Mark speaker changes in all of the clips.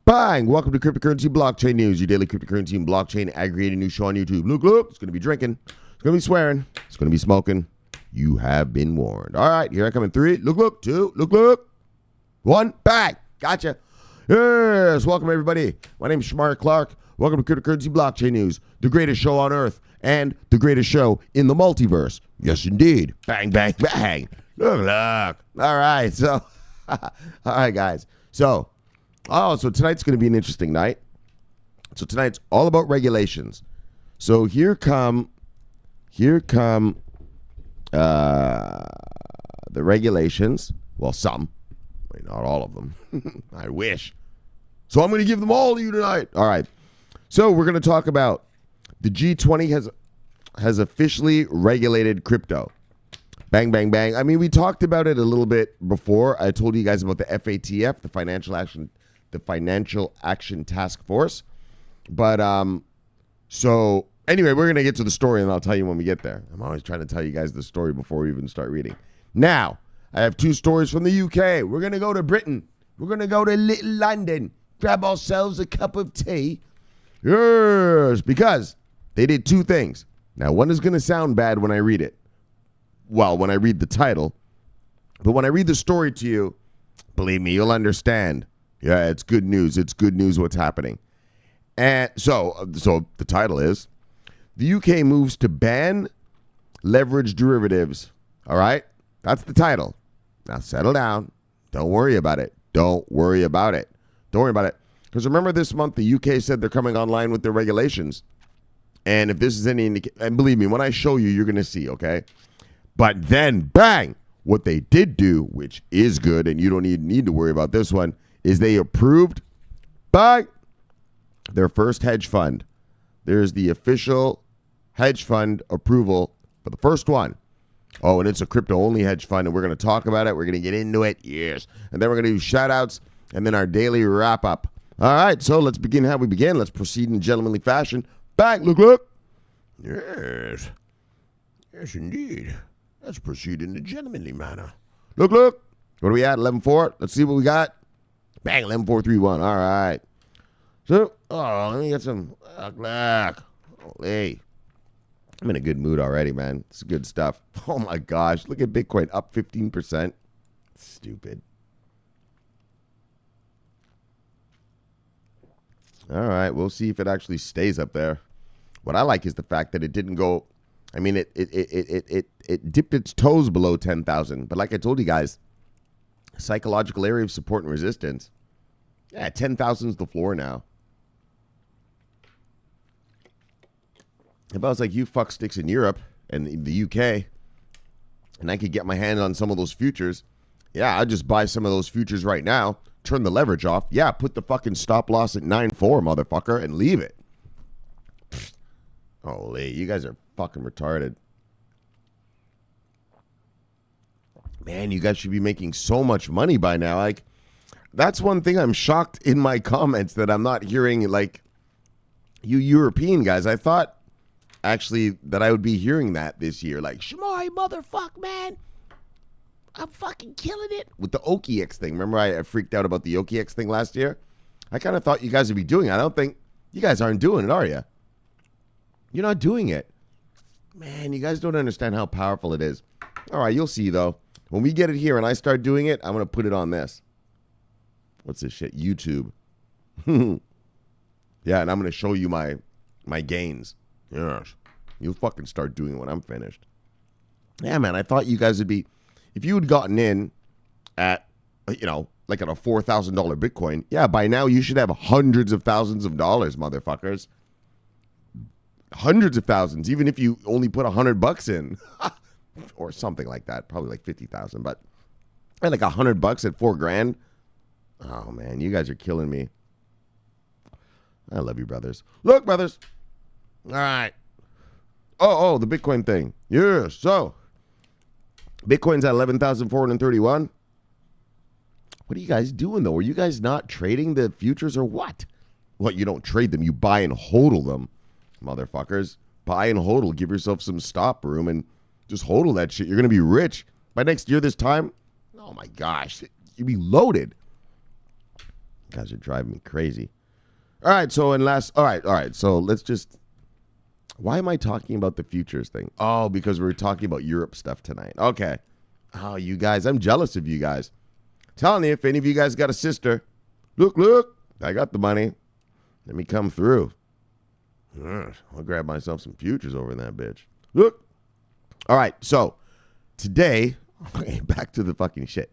Speaker 1: Bang! Welcome to Cryptocurrency Blockchain News, your daily cryptocurrency and blockchain aggregated news show on YouTube. Look, it's going to be drinking. It's going to be swearing. It's going to be smoking. You have been warned. All right, here I come in 3. Look, 2. Look. 1. Bang! Gotcha. Yes, welcome everybody. My name is Shamar Clark. Welcome to Cryptocurrency Blockchain News, the greatest show on earth and the greatest show in the multiverse. Yes, indeed. Bang, bang, bang. Look. All right, so, all right, guys. So tonight's going to be an interesting night. So tonight's all about regulations. So here come the regulations. Well, some, not all of them. I wish. So I'm going to give them all to you tonight. All right. So we're going to talk about the G20 has officially regulated crypto. Bang, bang, bang. I mean, we talked about it a little bit before. I told you guys about the FATF, the Financial Action Task Force. But so anyway, we're going to get to the story and I'll tell you when we get there. I'm always trying to tell you guys the story before we even start reading. Now, I have 2 stories from the UK. We're going to go to Britain. We're going to go to Little London. Grab ourselves a cup of tea. Yes, because they did 2 things. Now, one is going to sound bad when I read it. Well, when I read the title. But when I read the story to you, believe me, you'll understand. Yeah, it's good news. It's good news what's happening. And so the title is, the UK moves to ban leverage derivatives. All right? That's the title. Now settle down. Don't worry about it. Don't worry about it. Because remember this month, the UK said they're coming online with their regulations. And if this is any indication, and believe me, when I show you, you're going to see, okay? But then, bang, what they did do, which is good, and you don't need to worry about this one, is they approved, bang, their first hedge fund. There's the official hedge fund approval for the first one. Oh, and it's a crypto-only hedge fund, and we're going to talk about it. We're going to get into it, yes. And then we're going to do shout-outs, and then our daily wrap-up. All right, so let's begin how we begin. Let's proceed in gentlemanly fashion. Bang, look. Yes, indeed. Let's proceed in a gentlemanly manner. Look. What are we at? 11.4. Let's see what we got. Bang, 11.431. All right. So, let me get some. Hey, I'm in a good mood already, man. It's good stuff. Oh my gosh, look at Bitcoin up 15%. Stupid. All right, we'll see if it actually stays up there. What I like is the fact that it didn't go. I mean, it dipped its toes below 10,000. But like I told you guys, psychological area of support and resistance. Yeah, 10,000 is the floor now. If I was like you fucksticks in Europe and the UK, and I could get my hand on some of those futures, yeah, I'd just buy some of those futures right now, turn the leverage off. Yeah, put the fucking stop loss at 9.4, motherfucker, and leave it. Holy, you guys are fucking retarded. Man, you guys should be making so much money by now. Like, that's one thing I'm shocked in my comments that I'm not hearing, like, you European guys. I thought, actually, that I would be hearing that this year. Like, Shamari, motherfuck, man. I'm fucking killing it. With the OKX thing. Remember I freaked out about the OKX thing last year? I kind of thought you guys would be doing it. I don't think you guys aren't doing it, are you? You're not doing it. Man, you guys don't understand how powerful it is. All right, you'll see, though. When we get it here and I start doing it, I'm going to put it on this. What's this shit? YouTube. Yeah, and I'm going to show you my gains. Yes. You'll fucking start doing it when I'm finished. Yeah, man, I thought you guys would be... If you had gotten in at, like at a $4,000 Bitcoin, yeah, by now you should have hundreds of thousands of dollars, motherfuckers. Hundreds of thousands, even if you only put $100 in. Or something like that. Probably like 50,000, but like $100 at $4,000. Oh, man, you guys are killing me. I love you, brothers. Look, brothers. All right. Oh, the Bitcoin thing. Yeah, so... Bitcoin's at 11,431. What are you guys doing, though? Are you guys not trading the futures or what? Well, you don't trade them. You buy and hodl them, motherfuckers. Buy and hodl. Give yourself some stop room and just hodl that shit. You're going to be rich. By next year this time, oh, my gosh. You'd be loaded. Guys are driving me crazy. All right, so all right. So let's just. Why am I talking about the futures thing? Oh, because we're talking about Europe stuff tonight. Okay. Oh, you guys, I'm jealous of you guys. Telling you, if any of you guys got a sister, look, I got the money. Let me come through. I'll grab myself some futures over in that bitch. Look. All right, so today, back to the fucking shit.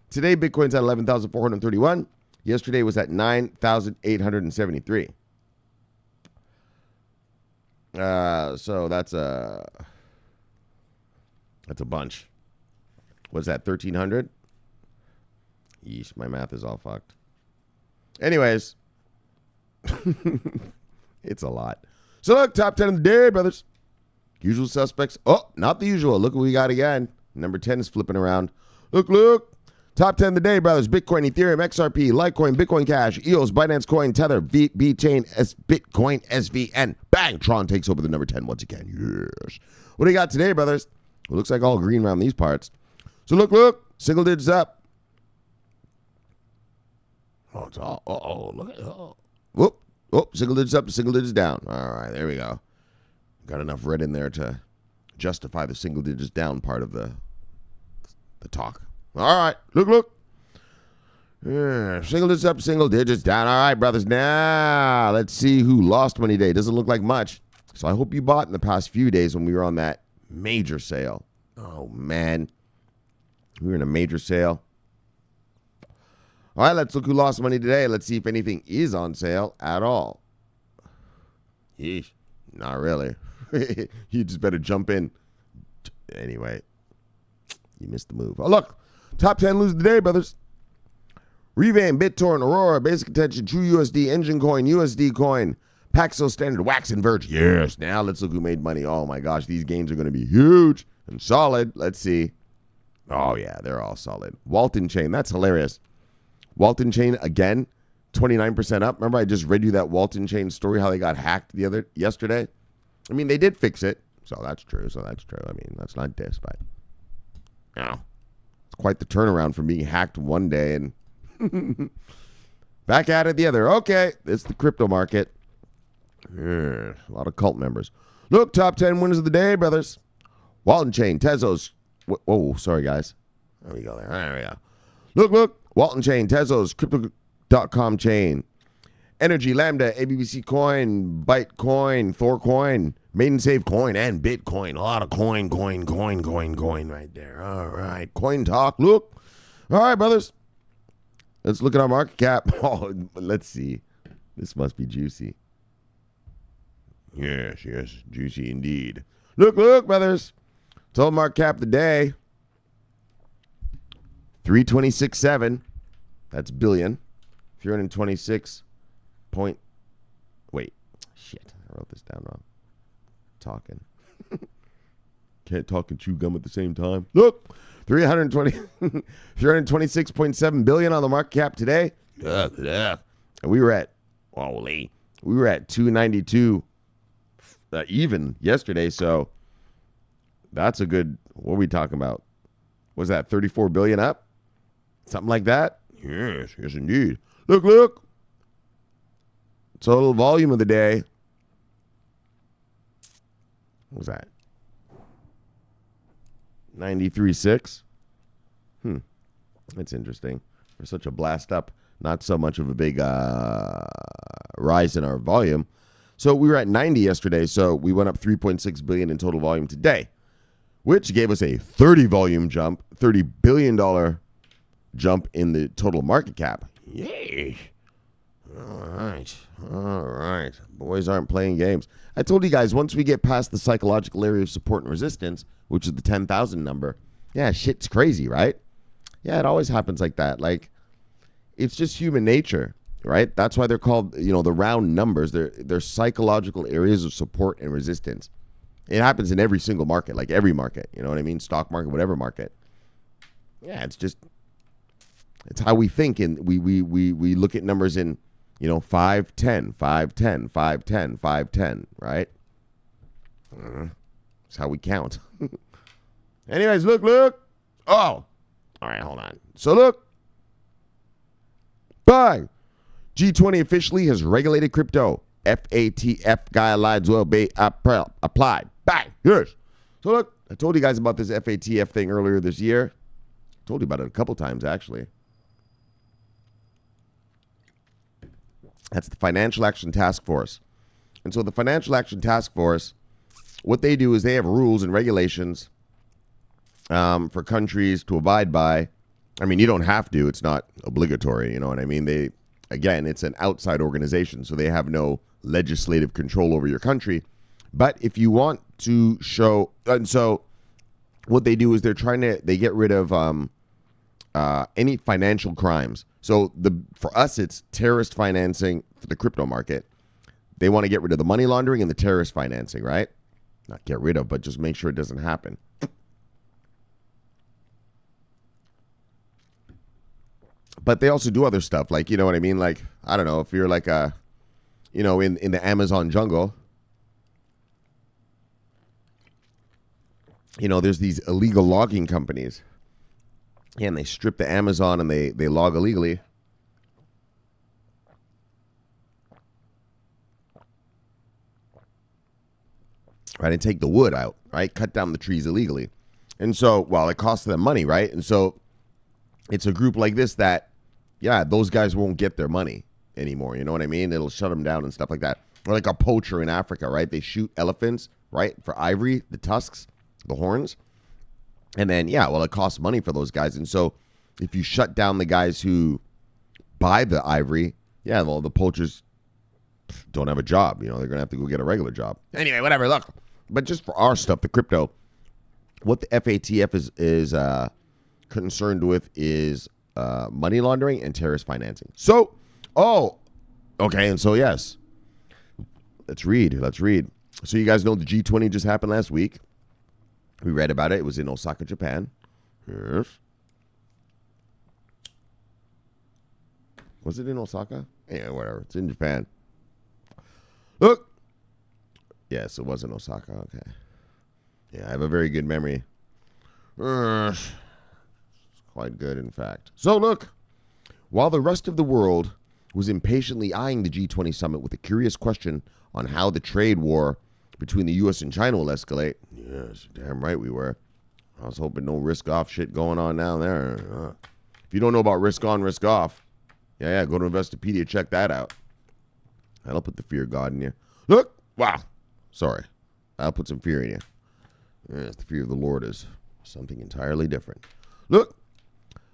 Speaker 1: Today, Bitcoin's at 11,431. Yesterday was at 9,873. So that's a bunch. What's that, 1,300? Yeesh, my math is all fucked. Anyways, it's a lot. So look, top 10 of the day, brothers. Usual suspects. Oh, not the usual. Look what we got again. Number 10 is flipping around. Look. Top 10 of the day, brothers. Bitcoin, Ethereum, XRP, Litecoin, Bitcoin Cash, EOS, Binance Coin, Tether, VeChain, Bitcoin, SVN. Bang! Tron takes over the number 10 once again. Yes. What do you got today, brothers? It looks like all green around these parts. So look. Single digits up. Oh, it's all. Look at Whoop. Single digits up to single digits down. All right, there we go. Got enough red in there to justify the single digits down part of the talk. All right, look. Single digits up, single digits down. All right, brothers. Now, let's see who lost money today. Doesn't look like much. So I hope you bought in the past few days when we were on that major sale. Oh, man. We were in a major sale. All right, let's look who lost money today. Let's see if anything is on sale at all. Yeesh. Not really. You just better jump in. Anyway, you missed the move. Oh, look. Top 10 lose the day, brothers. Revamp, BitTorrent, Aurora, Basic Attention, TrueUSD, Engine Coin, USD Coin, Paxos Standard, Wax and Verge. Yes. Now let's look who made money. Oh, my gosh. These gains are going to be huge and solid. Let's see. Oh, yeah. They're all solid. Walton Chain. That's hilarious. Walton Chain, again, 29% up. Remember I just read you that Walton Chain story, how they got hacked yesterday? I mean, they did fix it. So that's true. I mean, that's not diss, but it's quite the turnaround from being hacked one day and back at it the other. Okay, it's the crypto market. A lot of cult members. Look, top 10 winners of the day, brothers. Walton Chain, Tezos. Whoa, sorry, guys. There we go. There we go. Look. Walton Chain, Tezos, Crypto.com Chain, Energy, Lambda, ABBC Coin, Bytecoin, Thor Coin, Maiden Save Coin, and Bitcoin. A lot of coin right there. All right. Coin talk. Look. All right, brothers. Let's look at our market cap. Oh, let's see. This must be juicy. Yes. Juicy indeed. Look, brothers. Total market cap of the day. 326.7. That's billion. 326 point. Wait. Shit. I wrote this down wrong. Talking. Can't talk and chew gum at the same time. Look. 326.7 billion on the market cap today. And we were at 292 even yesterday. So that's a good. What are we talking about? Was that 34 billion up? Something like that? Yes, indeed. Look. Total volume of the day. What was that? 93.6. That's interesting. For such a blast up, not so much of a big rise in our volume. So we were at 90 yesterday, so we went up 3.6 billion in total volume today, which gave us a 30 volume jump, $30 billion jump in the total market cap. Yay. All right. Boys aren't playing games. I told you guys, once we get past the psychological area of support and resistance, which is the 10,000 number, yeah, shit's crazy, right? Yeah, it always happens like that. Like, it's just human nature, right? That's why they're called, the round numbers. They're psychological areas of support and resistance. It happens in every single market, like every market. You know what I mean? Stock market, whatever market. Yeah, it's how we think, and we look at numbers in, 5, 10, 5, 10, 5, 10, 5, 10, right? It's how we count. Anyways, look. Oh, all right, hold on. So look. Bang. G20 officially has regulated crypto. FATF guidelines will be applied. Bang. Yes. So look, I told you guys about this FATF thing earlier this year. I told you about it a couple times, actually. That's the Financial Action Task Force. And so the Financial Action Task Force, what they do is they have rules and regulations for countries to abide by. I mean, you don't have to. It's not obligatory. You know what I mean? It's an outside organization, so they have no legislative control over your country. But if you want to show, and so what they do is they get rid of any financial crimes. So for us, it's terrorist financing for the crypto market. They want to get rid of the money laundering and the terrorist financing, right? Not get rid of, but just make sure it doesn't happen. But they also do other stuff, like, you know what I mean? Like, I don't know, if you're like in the Amazon jungle, there's these illegal logging companies. Yeah, and they strip the Amazon and they log illegally. Right, and take the wood out, right? Cut down the trees illegally. And so, well, it costs them money, right? And so it's a group like this that, yeah, those guys won't get their money anymore. You know what I mean? It'll shut them down and stuff like that. Or like a poacher in Africa, right? They shoot elephants, right? For ivory, the tusks, the horns. And then, yeah, well, it costs money for those guys. And so if you shut down the guys who buy the ivory, yeah, well, the poachers don't have a job. They're going to have to go get a regular job. Anyway, whatever, look. But just for our stuff, the crypto, what the FATF is concerned with is money laundering and terrorist financing. So, okay, and so yes. Let's read. So you guys know the G20 just happened last week. We read about it. It was in Osaka, Japan. Yes. Was it in Osaka? Yeah, whatever. It's in Japan. Look. Yes, it was in Osaka. Okay. Yeah, I have a very good memory. It's quite good, in fact. So look, while the rest of the world was impatiently eyeing the G20 summit with a curious question on how the trade war between the U.S. and China will escalate. Yes, damn right we were. I was hoping no risk-off shit going on down there. If you don't know about risk-on, risk-off, yeah, go to Investopedia, check that out. That'll put the fear of God in you. Look, wow, sorry. I'll put some fear in you. Yes, the fear of the Lord is something entirely different. Look,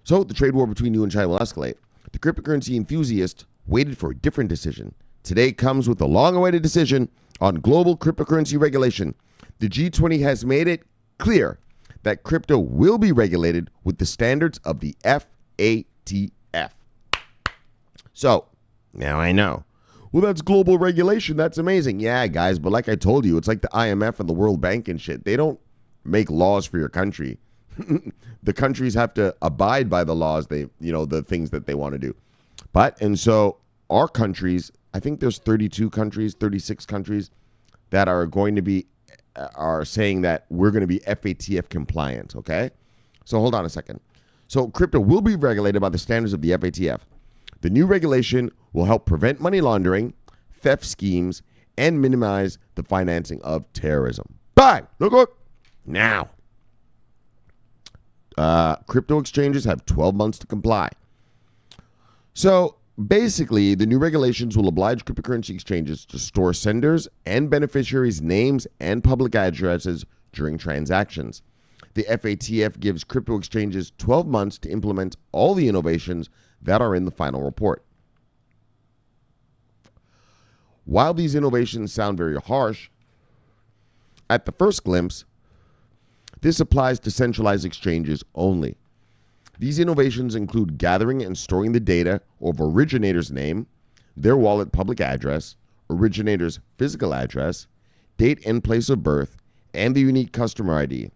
Speaker 1: so the trade war between you and China will escalate. The cryptocurrency enthusiast waited for a different decision. Today comes with a long-awaited decision on global cryptocurrency regulation. The G20 has made it clear that crypto will be regulated with the standards of the FATF. So, now I know. Well, that's global regulation. That's amazing. Yeah, guys, but like I told you, it's like the IMF and the World Bank and shit. They don't make laws for your country. The countries have to abide by the laws, the things that they want to do. And so our countries, I think there's 32 countries, 36 countries that are saying that we're going to be FATF compliant, okay? So hold on a second. So crypto will be regulated by the standards of the FATF. The new regulation will help prevent money laundering, theft schemes, and minimize the financing of terrorism. Bang! Look. Now, crypto exchanges have 12 months to comply. So basically, the new regulations will oblige cryptocurrency exchanges to store senders and beneficiaries' names and public addresses during transactions. The FATF gives crypto exchanges 12 months to implement all the innovations that are in the final report. While these innovations sound very harsh, at the first glimpse, this applies to centralized exchanges only. These innovations include gathering and storing the data of originator's name, their wallet public address, originator's physical address, date and place of birth, and the unique customer ID.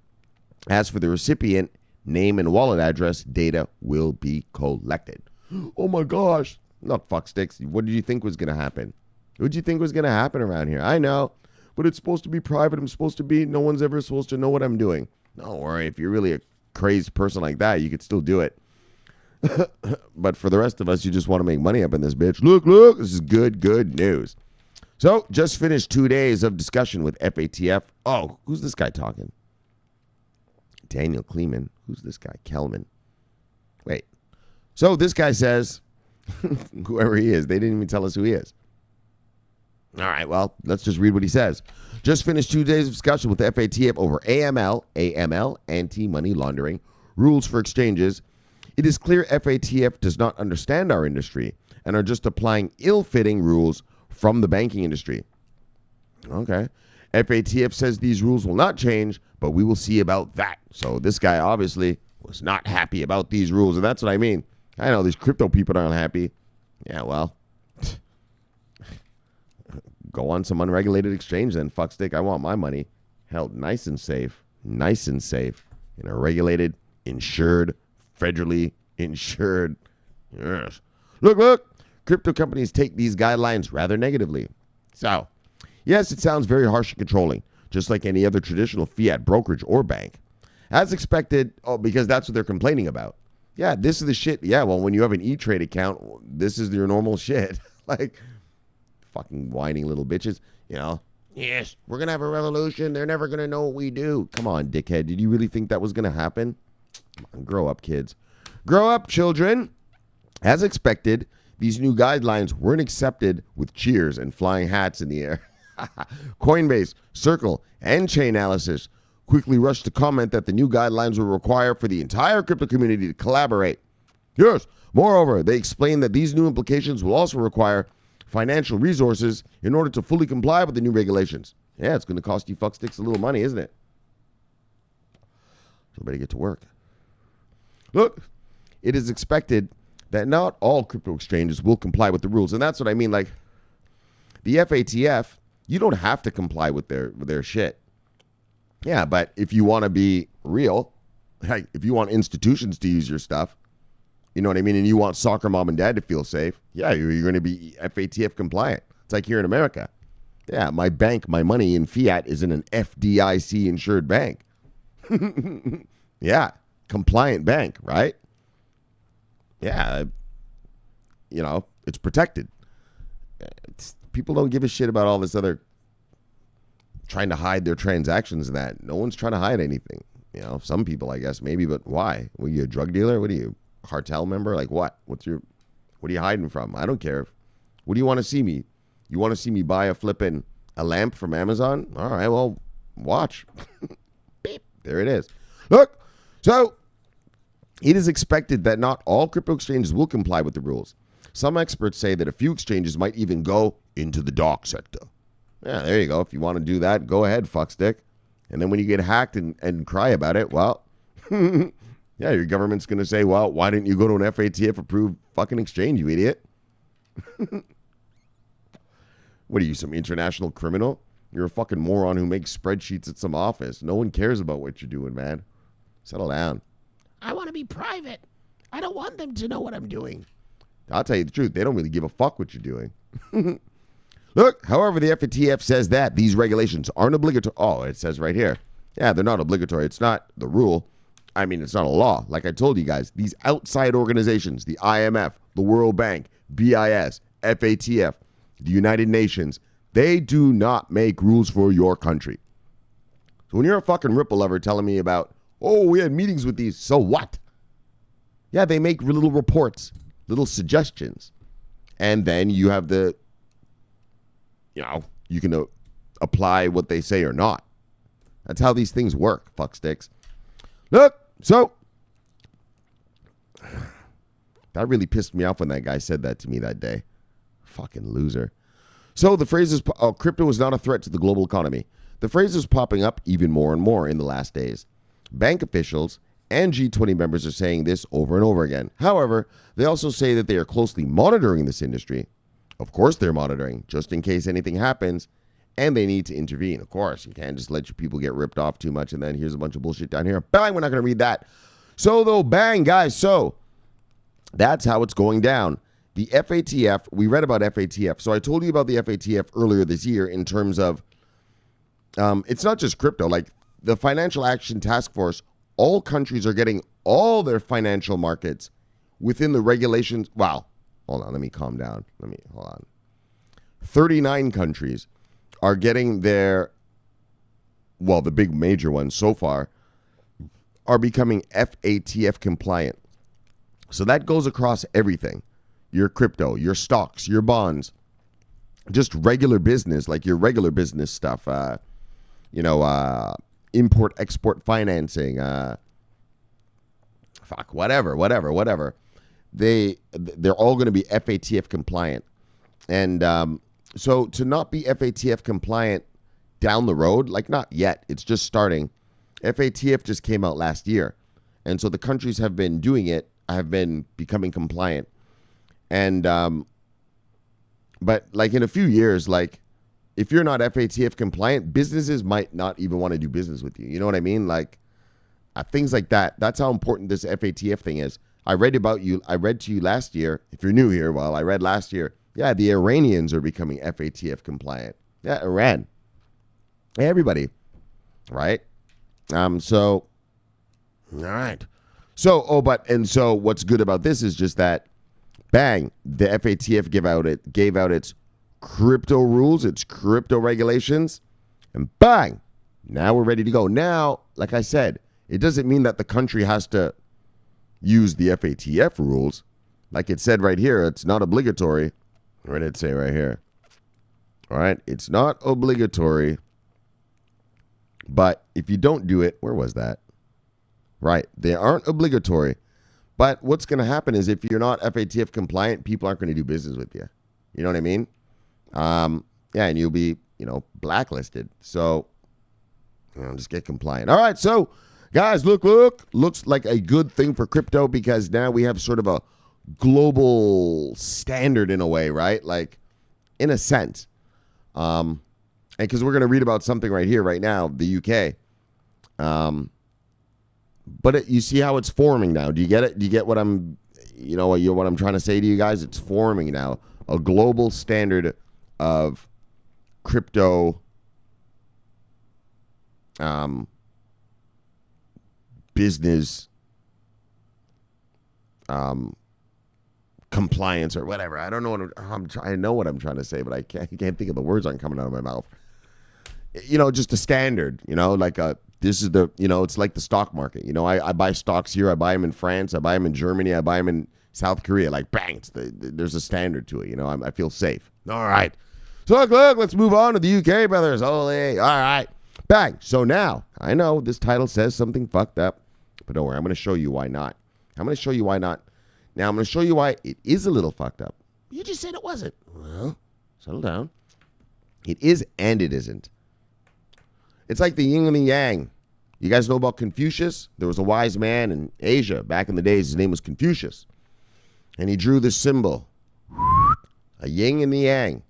Speaker 1: As for the recipient, name and wallet address data will be collected. Oh my gosh. Not fucksticks. What did you think was going to happen? What did you think was going to happen around here? I know, but it's supposed to be private. No one's ever supposed to know what I'm doing. Don't worry. If you're really a crazed person like that, you could still do it. But for the rest of us, you just want to make money up in this bitch. Look, this is good news. So, just finished 2 days of discussion with FATF. Oh, who's this guy talking? Daniel Kleeman. Who's this guy? Kelman. Wait. So, this guy says, whoever he is, they didn't even tell us who he is. All right, well, let's just read what he says. Just finished 2 days of discussion with FATF over AML, anti-money laundering, rules for exchanges. It is clear FATF does not understand our industry and are just applying ill-fitting rules from the banking industry. Okay. FATF says these rules will not change, but we will see about that. So this guy obviously was not happy about these rules, and that's what I mean. I know these crypto people aren't happy. Yeah, well, go on some unregulated exchange then, fuckstick. I want my money held nice and safe in a regulated, insured, federally insured. Yes. Look, crypto companies take these guidelines rather negatively. So, yes, it sounds very harsh and controlling, just like any other traditional fiat brokerage or bank. As expected, because that's what they're complaining about. Yeah, this is the shit. Yeah, well, when you have an E-Trade account, this is your normal shit. Like, fucking whining little bitches, Yes, we're going to have a revolution. They're never going to know what we do. Come on, dickhead. Did you really think that was going to happen? Come on, grow up, kids. Grow up, children. As expected, these new guidelines weren't accepted with cheers and flying hats in the air. Coinbase, Circle, and Chainalysis quickly rushed to comment that the new guidelines will require for the entire crypto community to collaborate. Yes, moreover, they explained that these new implications will also require financial resources in order to fully comply with the new regulations. Yeah, it's going to cost you fucksticks a little money, isn't it? So better get to work. Look, it is expected that not all crypto exchanges will comply with the rules. And that's what I mean. Like, the FATF, you don't have to comply with their shit. Yeah, but if you want to be real, like if you want institutions to use your stuff, you know what I mean? And you want soccer mom and dad to feel safe, yeah, you're going to be FATF compliant. It's like here in America. Yeah, my bank, my money in fiat is in an FDIC insured bank. Yeah, compliant bank, right? Yeah, it's protected. People don't give a shit about all this other trying to hide their transactions and that. No one's trying to hide anything. Some people, I guess, maybe, but why? Were you a drug dealer? What are you, cartel member? Like what? What are you hiding from? I don't care. What do you want to see me? You want to see me buy a lamp from Amazon? All right, well, watch. Beep. There it is. Look, so it is expected that not all crypto exchanges will comply with the rules. Some experts say that a few exchanges might even go into the dark sector. Yeah, there you go. If you want to do that, go ahead, fuckstick. And then when you get hacked and cry about it, well, yeah, your government's going to say, well, why didn't you go to an FATF-approved fucking exchange, you idiot? What are you, some international criminal? You're a fucking moron who makes spreadsheets at some office. No one cares about what you're doing, man. Settle down. I want to be private. I don't want them to know what I'm doing. I'll tell you the truth. They don't really give a fuck what you're doing. Look, however, the FATF says that these regulations aren't obligatory. Oh, it says right here. Yeah, they're not obligatory. It's not the rule. I mean, it's not a law. Like I told you guys, these outside organizations, the IMF, the World Bank, BIS, FATF, the United Nations, they do not make rules for your country. So when you're a fucking Ripple lover telling me about, oh, we had meetings with these, so what? Yeah, they make little reports, little suggestions. And then you have you can apply what they say or not. That's how these things work, fucksticks. Look, so that really pissed me off when that guy said that to me that day. Fucking loser. So the phrase is, crypto is not a threat to the global economy. The phrase is popping up even more and more in the last days. Bank officials and G20 members are saying this over and over again. However, they also say that they are closely monitoring this industry. Of course they're monitoring, just in case anything happens, and they need to intervene. Of course, you can't just let your people get ripped off too much, and then here's a bunch of bullshit down here. Bang, we're not going to read that. So, though, bang, guys, so that's how it's going down. The FATF, we read about FATF. So I told you about the FATF earlier this year in terms of, it's not just crypto, like the Financial Action Task Force, all countries are getting all their financial markets within the regulations. Wow. Hold on. Let me calm down. Hold on. 39 countries are getting their, well, the big major ones so far are becoming FATF compliant. So that goes across everything. Your crypto, your stocks, your bonds, just regular business, like your regular business stuff, import, export financing, whatever. They're all going to be FATF compliant. And so to not be FATF compliant down the road, like not yet, it's just starting. FATF just came out last year. And so the countries have been doing it, have been becoming compliant. And, but like in a few years, like if you're not FATF compliant, businesses might not even want to do business with you. You know what I mean? Like things like that. That's how important this FATF thing is. I read to you last year. If you're new here, well, I read last year. Yeah, the Iranians are becoming FATF compliant. Yeah, Iran. Everybody. Right? So, all right. So what's good about this is just that, bang, the FATF gave out its crypto rules, its crypto regulations, and bang, now we're ready to go. Now, like I said, it doesn't mean that the country has to use the FATF rules. Like it said right here, it's not obligatory. What did it say right here? All right, it's not obligatory, but if you don't do it, where was that? Right, they aren't obligatory. But what's going to happen is if you're not FATF compliant, people aren't going to do business with you. You know what I mean? And you'll be, blacklisted. So, just get compliant. All right, so guys, looks like a good thing for crypto because now we have sort of a global standard in a way, right? Like, in a sense. And because we're going to read about something right here, right now, the UK. But you see how it's forming now. Do you get it? Do you get what I'm trying to say to you guys? It's forming now. A global standard of crypto business compliance or whatever. I don't know I know what I'm trying to say, but I can't think of the words aren't coming out of my mouth. Just a standard, this is the, it's like the stock market. I buy stocks here. I buy them in France. I buy them in Germany. I buy them in South Korea. Like, bang, there's a standard to it. I feel safe. All right. So, look, let's move on to the UK, brothers. Holy. All right. Bang. So now, I know this title says something fucked up, but don't worry. I'm going to show you why not. Now, I'm going to show you why it is a little fucked up. You just said it wasn't. Well, settle down. It is and it isn't. It's like the yin and the yang. You guys know about Confucius? There was a wise man in Asia back in the days. His name was Confucius. And he drew this symbol, a yin and the yang,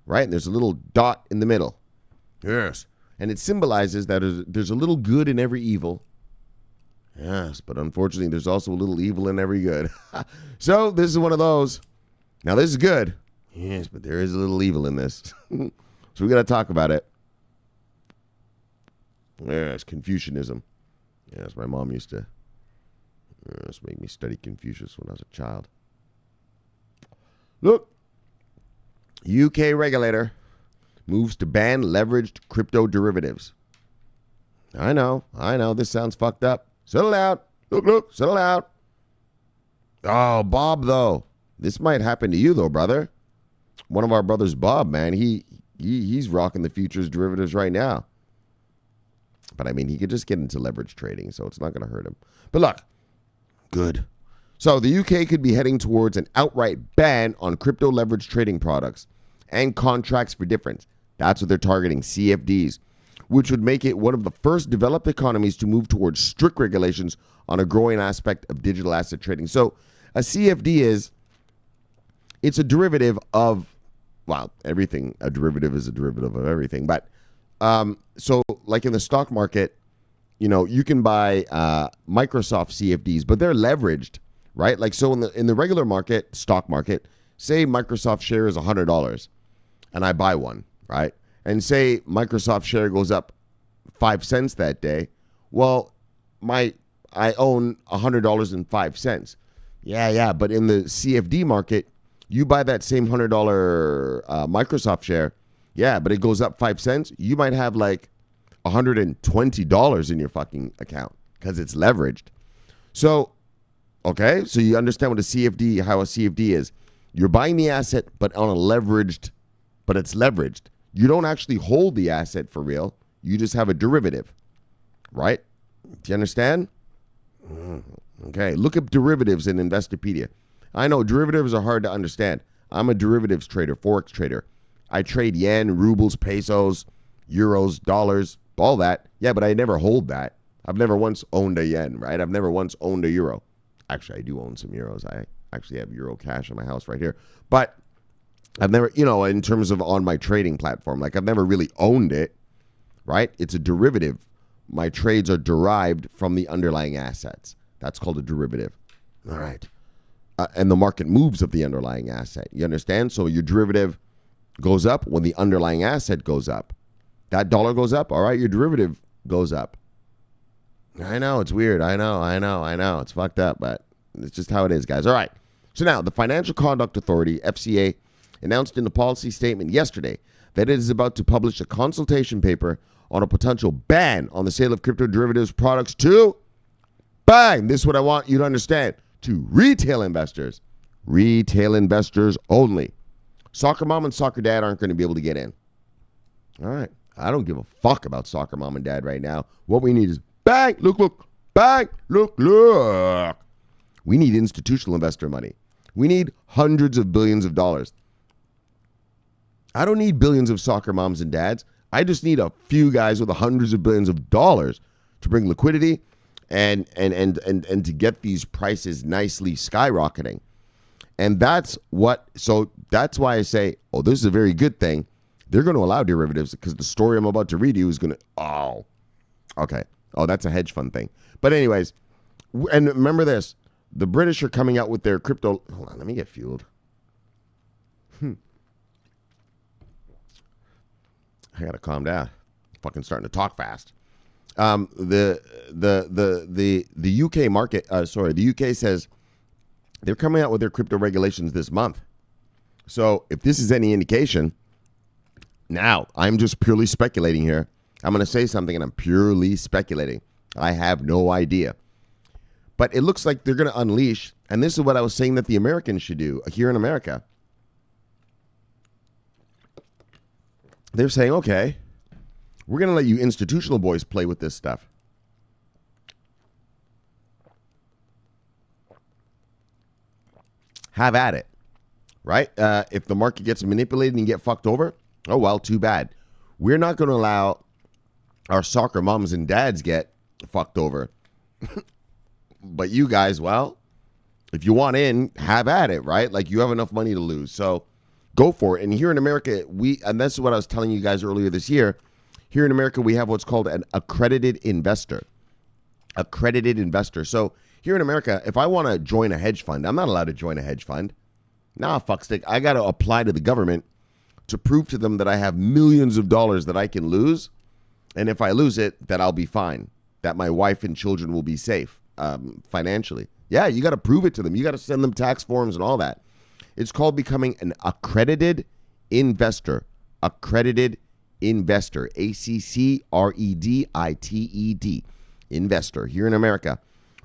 Speaker 1: right? And there's a little dot in the middle. Yes. And it symbolizes that there's a little good in every evil. Yes, but unfortunately, there's also a little evil in every good. So this is one of those. Now, this is good. Yes, but there is a little evil in this. So we got to talk about it. Yes, Confucianism. Yes, my mom used to make me study Confucius when I was a child. Look, UK regulator moves to ban leveraged crypto derivatives. I know. This sounds fucked up. Settle down. Look, settle down. Oh, Bob, though. This might happen to you, though, brother. One of our brothers, Bob, man, he's rocking the futures derivatives right now. But, I mean, he could just get into leverage trading, so it's not going to hurt him. But look, good. So the UK could be heading towards an outright ban on crypto leverage trading products and contracts for difference. That's what they're targeting, CFDs, which would make it one of the first developed economies to move towards strict regulations on a growing aspect of digital asset trading. So a CFD it's a derivative of, well, everything. A derivative is a derivative of everything, but so like in the stock market, you can buy Microsoft CFDs, but they're leveraged, right? Like, so in the regular market, stock market, say Microsoft share is $100 and I buy one, right? And say Microsoft share goes up 5 cents that day. Well, I own $100.05. Yeah. But in the CFD market, you buy that same $100 Microsoft share. Yeah, but it goes up 5 cents. You might have like $120 in your fucking account because it's leveraged. So, okay, so you understand what how a CFD is. You're buying the asset, but it's leveraged. You don't actually hold the asset for real. You just have a derivative, right? Do you understand? Okay, look up derivatives in Investopedia. I know derivatives are hard to understand. I'm a derivatives trader, forex trader. I trade yen, rubles, pesos, euros, dollars, all that. Yeah, but I never hold that. I've never once owned a yen, right? I've never once owned a euro. Actually, I do own some euros. I actually have euro cash in my house right here. But I've never, in terms of on my trading platform, like I've never really owned it, right? It's a derivative. My trades are derived from the underlying assets. That's called a derivative. All right. And the market moves of the underlying asset. You understand? So your derivative goes up when the underlying asset goes up. That dollar goes up. All right. Your derivative goes up. I know. It's weird. I know. It's fucked up, but it's just how it is, guys. All right. So now the Financial Conduct Authority, FCA, announced in the policy statement yesterday that it is about to publish a consultation paper on a potential ban on the sale of crypto derivatives products to, bang, this is what I want you to understand, to retail investors. Retail investors only. Soccer mom and soccer dad aren't going to be able to get in. All right. I don't give a fuck about soccer mom and dad right now. What we need is bang, look, bang, look. We need institutional investor money. We need hundreds of billions of dollars. I don't need billions of soccer moms and dads. I just need a few guys with hundreds of billions of dollars to bring liquidity and to get these prices nicely skyrocketing. And that's why I say, this is a very good thing. They're going to allow derivatives because the story I'm about to read you is going to, okay. That's a hedge fund thing. But anyways, and remember this, the British are coming out with their crypto. Hold on, let me get fueled. I gotta calm down. Fucking starting to talk fast. The UK market, the UK says they're coming out with their crypto regulations this month. So if this is any indication, now I'm just purely speculating here. I'm going to say something and I'm purely speculating. I have no idea. But it looks like they're going to unleash, and this is what I was saying that the Americans should do here in America. They're saying, okay, we're going to let you institutional boys play with this stuff. Have at it, right? If the market gets manipulated and you get fucked over, oh, well, too bad. We're not going to allow our soccer moms and dads get fucked over. But you guys, well, if you want in, have at it, right? Like you have enough money to lose. So go for it. And here in America, and this is what I was telling you guys earlier this year. Here in America, we have what's called an accredited investor. Accredited investor. So here in America, if I want to join a hedge fund, I'm not allowed to join a hedge fund. Nah, fuckstick. I got to apply to the government to prove to them that I have millions of dollars that I can lose. And if I lose it, that I'll be fine. That my wife and children will be safe financially. Yeah, you got to prove it to them. You got to send them tax forms and all that. It's called becoming an accredited investor. Accredited investor. ACCREDITED. Investor here in America.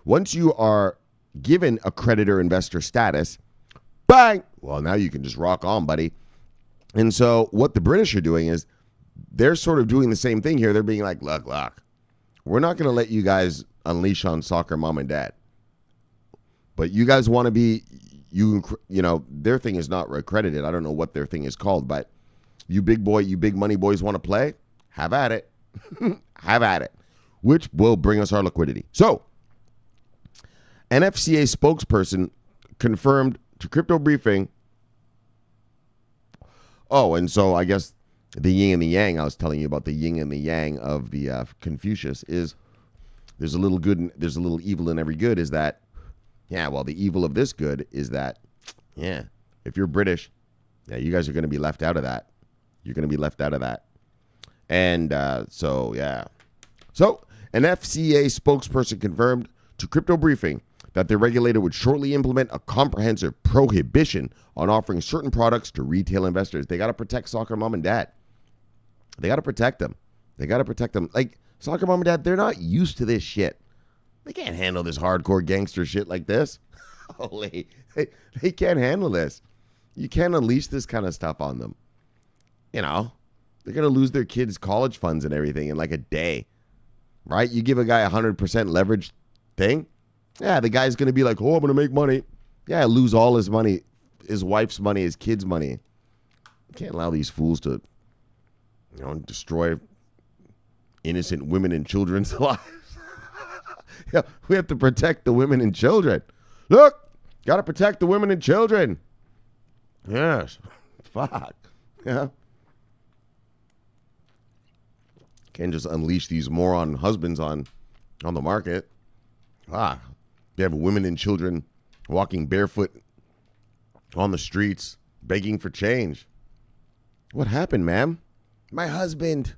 Speaker 1: Once you are given accreditor investor status, bang! Well, now you can just rock on, buddy. And so what the British are doing is they're sort of doing the same thing here. They're being like, look, we're not going to let you guys unleash on soccer mom and dad. But you guys want to be, their thing is not accredited. I don't know what their thing is called, but you big money boys want to play? Have at it. Have at it. Which will bring us our liquidity. So, an FCA spokesperson confirmed to Crypto Briefing. Oh, and so I guess the yin and the yang, I was telling you about the yin and the yang of the Confucius is there's a little good and there's a little evil in every good is that, the evil of this good is that, if you're British, you guys are going to be left out of that. You're going to be left out of that. And So, an FCA spokesperson confirmed to Crypto Briefing that the regulator would shortly implement a comprehensive prohibition on offering certain products to retail investors. They got to protect soccer mom and dad. They got to protect them. They got to protect them. Like, soccer mom and dad, they're not used to this shit. They can't handle this hardcore gangster shit like this. Holy, they can't handle this. You can't unleash this kind of stuff on them. You know, they're going to lose their kids' college funds and everything in like a day. Right? You give a guy 100% leverage thing. Yeah, the guy's going to be like, oh, I'm going to make money. Yeah, lose all his money, his wife's money, his kids' money. You can't allow these fools to, destroy innocent women and children's lives. Yeah, we have to protect the women and children. Look, got to protect the women and children. Yes. Fuck. Yeah. Can't just unleash these moron husbands on the market. You have women and children walking barefoot on the streets, begging for change. What happened, ma'am? My husband,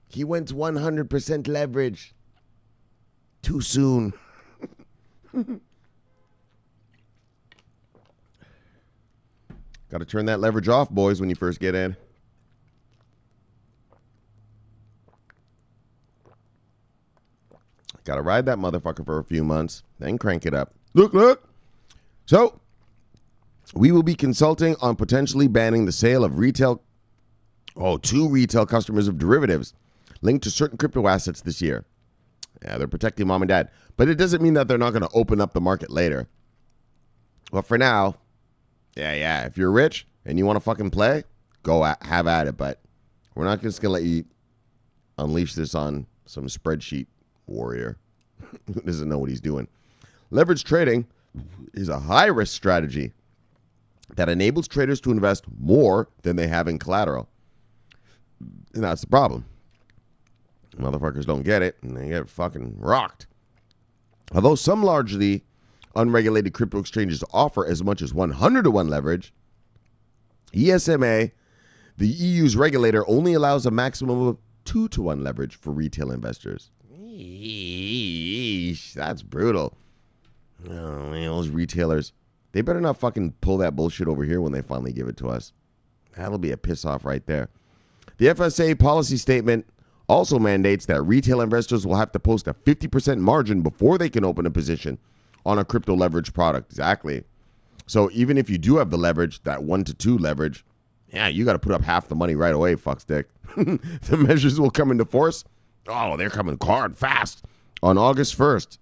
Speaker 1: he went 100% leverage. Too soon. Got to turn that leverage off, boys, when you first get in. Got to ride that motherfucker for a few months, then crank it up. Look. So, we will be consulting on potentially banning the sale of to retail customers of derivatives linked to certain crypto assets this year. Yeah, they're protecting mom and dad. But it doesn't mean that they're not going to open up the market later. Well, for now, yeah. If you're rich and you want to fucking play, have at it. But we're not just going to let you unleash this on some spreadsheet warrior who doesn't know what he's doing. Leverage trading is a high-risk strategy that enables traders to invest more than they have in collateral. And that's the problem. Motherfuckers don't get it, and they get fucking rocked. Although some largely unregulated crypto exchanges offer as much as 100-to-1 leverage, ESMA, the EU's regulator, only allows a maximum of 2-to-1 leverage for retail investors. Eesh, that's brutal. Oh, man, those retailers, they better not fucking pull that bullshit over here when they finally give it to us. That'll be a piss off right there. The FSA policy statement also mandates that retail investors will have to post a 50% margin before they can open a position on a crypto leverage product. Exactly. So even if you do have the leverage, that 1-to-2 leverage, yeah, you got to put up half the money right away, fuckstick. The measures will come into force. Oh, they're coming hard, fast, on August 1st.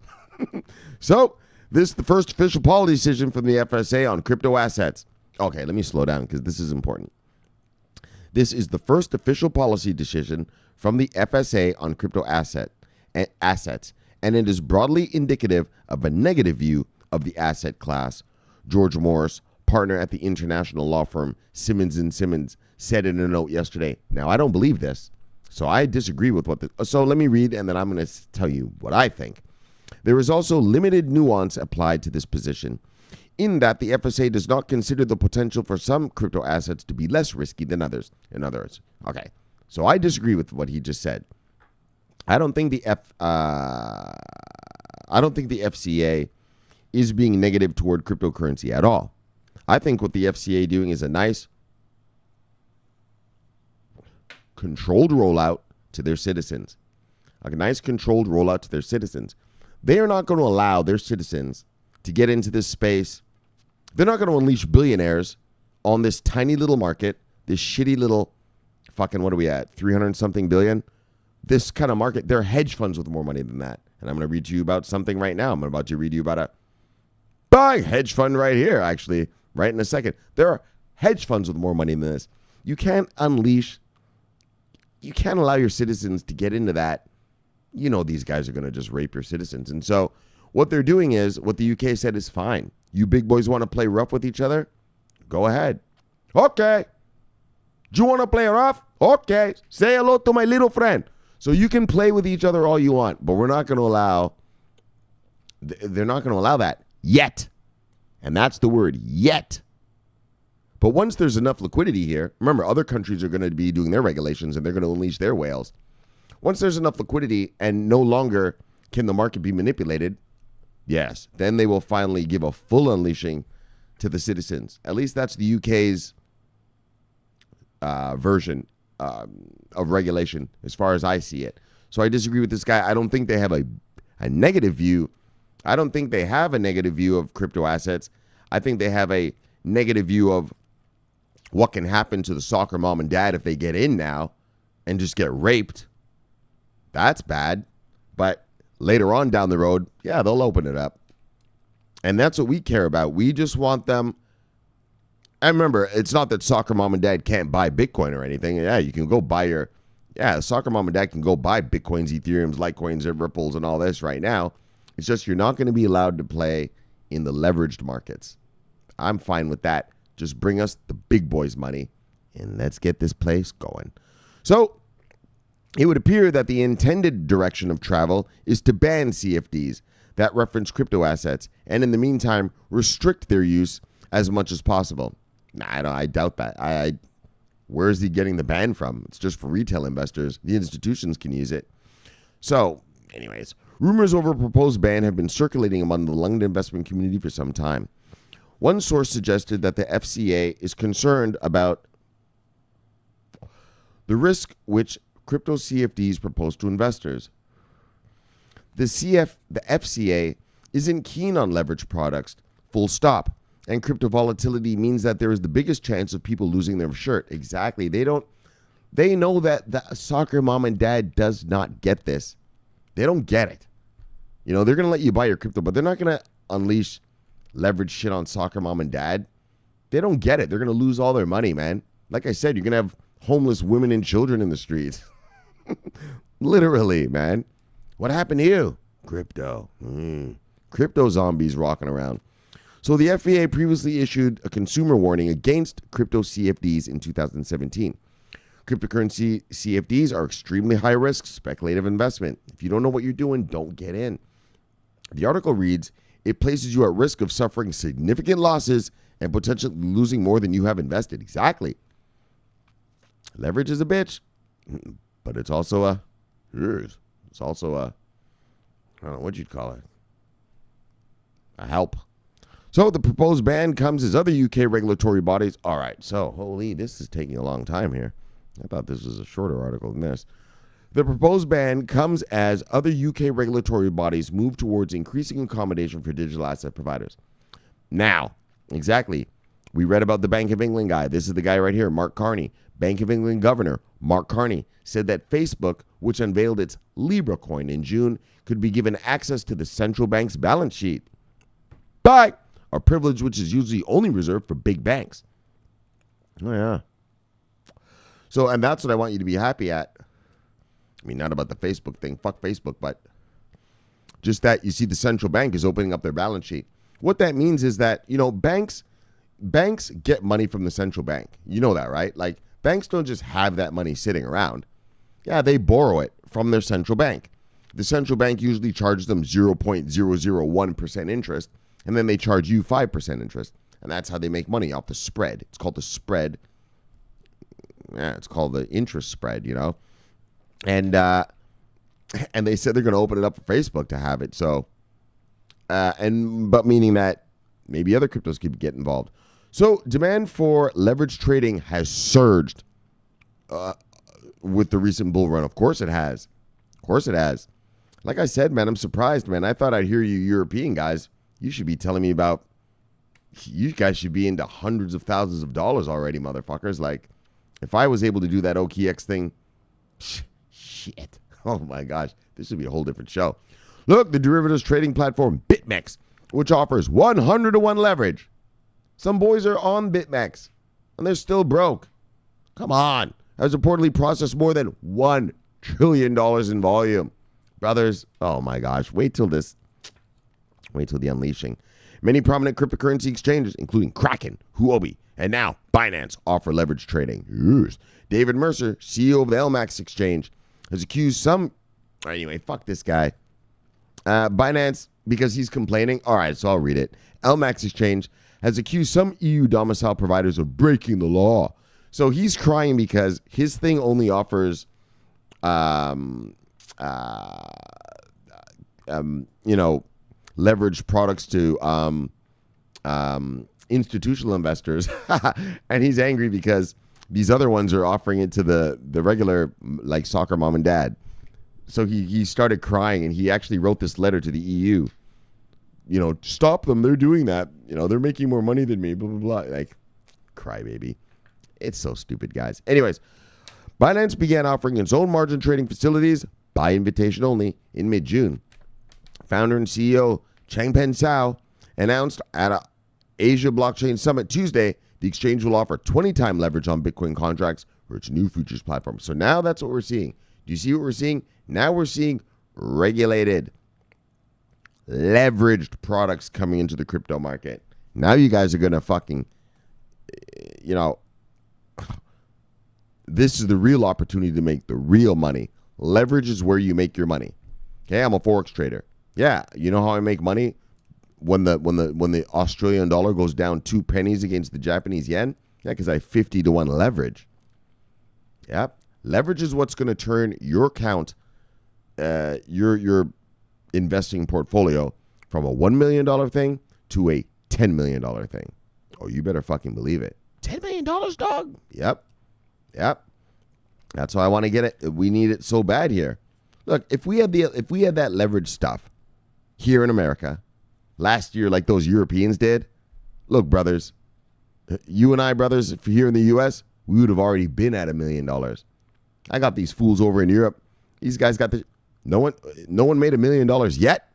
Speaker 1: So, this is the first official policy decision from the FSA on crypto assets. Okay, let me slow down because this is important. This is the first official policy decision from the FSA on crypto assets, and it is broadly indicative of a negative view of the asset class. George Morris, partner at the international law firm Simmons & Simmons, said in a note yesterday. Now, I don't believe this. So I disagree with so let me read, and then I'm going to tell you what I think. There is also limited nuance applied to this position, in that the FSA does not consider the potential for some crypto assets to be less risky than others. In other words, okay. So I disagree with what he just said. I don't think the FCA is being negative toward cryptocurrency at all. I think what the FCA doing is a nice controlled rollout to their citizens. A nice controlled rollout to their citizens. They are not going to allow their citizens to get into this space. They're not going to unleash billionaires on this tiny little market, this shitty little fucking, what are we at, 300-something billion? This kind of market. There are hedge funds with more money than that. And I'm going to read to you about something right now. I'm about to read you about a buying hedge fund right here, actually, right in a second. There are hedge funds with more money than this. You can't allow your citizens to get into that. You know these guys are going to just rape your citizens. And so what they're doing is, what the UK said is fine. You big boys want to play rough with each other? Go ahead. Okay. Do you want to play rough? Okay. Say hello to my little friend. So you can play with each other all you want, but we're not going to allow, they're not going to allow that yet. And that's the word, yet. But once there's enough liquidity here, remember, other countries are going to be doing their regulations and they're going to unleash their whales. Once there's enough liquidity and no longer can the market be manipulated, Yes, then they will finally give a full unleashing to the citizens. At least that's the UK's version of regulation, as far as I see it. So I disagree with this guy. I don't think they have a negative view. I don't think they have a negative view of crypto assets. I think they have a negative view of what can happen to the soccer mom and dad if they get in now and just get raped. That's bad. But later on down the road, yeah, they'll open it up. And that's what we care about. We just want them. And remember, it's not that soccer mom and dad can't buy Bitcoin or anything. Yeah, you can go buy soccer mom and dad can go buy Bitcoins, Ethereums, Litecoins, and Ripples and all this right now. It's just you're not going to be allowed to play in the leveraged markets. I'm fine with that. Just bring us the big boys' money and let's get this place going. So it would appear that the intended direction of travel is to ban CFDs that reference crypto assets and in the meantime restrict their use as much as possible. I doubt that. Where's he getting the ban from? It's just for retail investors. The institutions can use it. So, anyways, rumors over a proposed ban have been circulating among the London investment community for some time. One source suggested that the FCA is concerned about the risk which crypto CFDs propose to investors. The FCA isn't keen on leveraged products, full stop. And crypto volatility means that there is the biggest chance of people losing their shirt. Exactly. They know that the soccer mom and dad does not get this. They don't get it. They're going to let you buy your crypto, but they're not going to unleash leverage shit on soccer mom and dad. They don't get it. They're going to lose all their money, man. Like I said, you're going to have homeless women and children in the streets. Literally, man. What happened to you? Crypto. Crypto zombies rocking around. So the FAA previously issued a consumer warning against crypto CFDs in 2017. Cryptocurrency CFDs are extremely high risk, speculative investment. If you don't know what you're doing, don't get in. The article reads, it places you at risk of suffering significant losses and potentially losing more than you have invested. Exactly. Leverage is a bitch, but it's also I don't know what you'd call it, a help. So the proposed ban comes as other UK regulatory bodies. All right, so holy, this is taking a long time here. I thought this was a shorter article than this. The proposed ban comes as other UK regulatory bodies move towards increasing accommodation for digital asset providers. Now, exactly, we read about the Bank of England guy. This is the guy right here, Mark Carney. Bank of England Governor Mark Carney said that Facebook, which unveiled its Libra coin in June, could be given access to the central bank's balance sheet. But a privilege which is usually only reserved for big banks. Oh, yeah. So, and that's what I want you to be happy at. I mean, not about the Facebook thing. Fuck Facebook, but just that you see the central bank is opening up their balance sheet. What that means is that, banks get money from the central bank. You know that, right? Like, banks don't just have that money sitting around. Yeah, they borrow it from their central bank. The central bank usually charges them 0.001% interest. And then they charge you 5% interest. And that's how they make money, off the spread. It's called the spread. Yeah, it's called the interest spread, And they said they're going to open it up for Facebook to have it. So, but meaning that maybe other cryptos could get involved. So demand for leverage trading has surged with the recent bull run. Of course it has. Like I said, man, I'm surprised, man. I thought I'd hear you European guys. You should be telling me about, you guys should be into hundreds of thousands of dollars already, motherfuckers. Like, if I was able to do that OKX thing, shit. Oh my gosh, this would be a whole different show. Look, the derivatives trading platform BitMEX, which offers 100-to-1 leverage. Some boys are on BitMEX, and they're still broke. Come on. Has reportedly processed more than $1 trillion in volume. Brothers, oh my gosh, wait till the unleashing. Many prominent cryptocurrency exchanges, including Kraken, Huobi, and now Binance, offer leverage trading. Yes. David Mercer, CEO of the LMAX exchange, has accused some... Anyway, fuck this guy. Binance, because he's complaining. All right, so I'll read it. LMAX exchange has accused some EU domicile providers of breaking the law. So he's crying because his thing only offers... leveraged products to institutional investors, and he's angry because these other ones are offering it to the regular like soccer mom and dad. So he started crying, and he actually wrote this letter to the EU. You know, stop them. They're doing that. You know, they're making more money than me. Blah blah blah. Like, crybaby. It's so stupid, guys. Anyways, Binance began offering its own margin trading facilities by invitation only in mid-June. Founder and CEO Changpeng Zhao announced at a Asia Blockchain Summit Tuesday the exchange will offer 20-time leverage on Bitcoin contracts for its new futures platform. So now that's what we're seeing. Do you see what we're seeing? Now we're seeing regulated, leveraged products coming into the crypto market. Now you guys are going to fucking, you know, this is the real opportunity to make the real money. Leverage is where you make your money. Okay, I'm a Forex trader. Yeah, you know how I make money? When the Australian dollar goes down 2 pennies against the Japanese yen? Yeah, because I have 50-to-1 leverage. Yeah, leverage is what's going to turn your account, your investing portfolio from a $1 million thing to a $10 million thing. Oh, you better fucking believe it. $10 million, dog? Yep. That's why I want to get it. We need it so bad here. Look, if we had that leverage stuff here in America last year, like those Europeans did, look, brothers, you and I, brothers, if here in the U.S., we would have already been at $1 million. I got these fools over in Europe. These guys got no one made $1 million yet.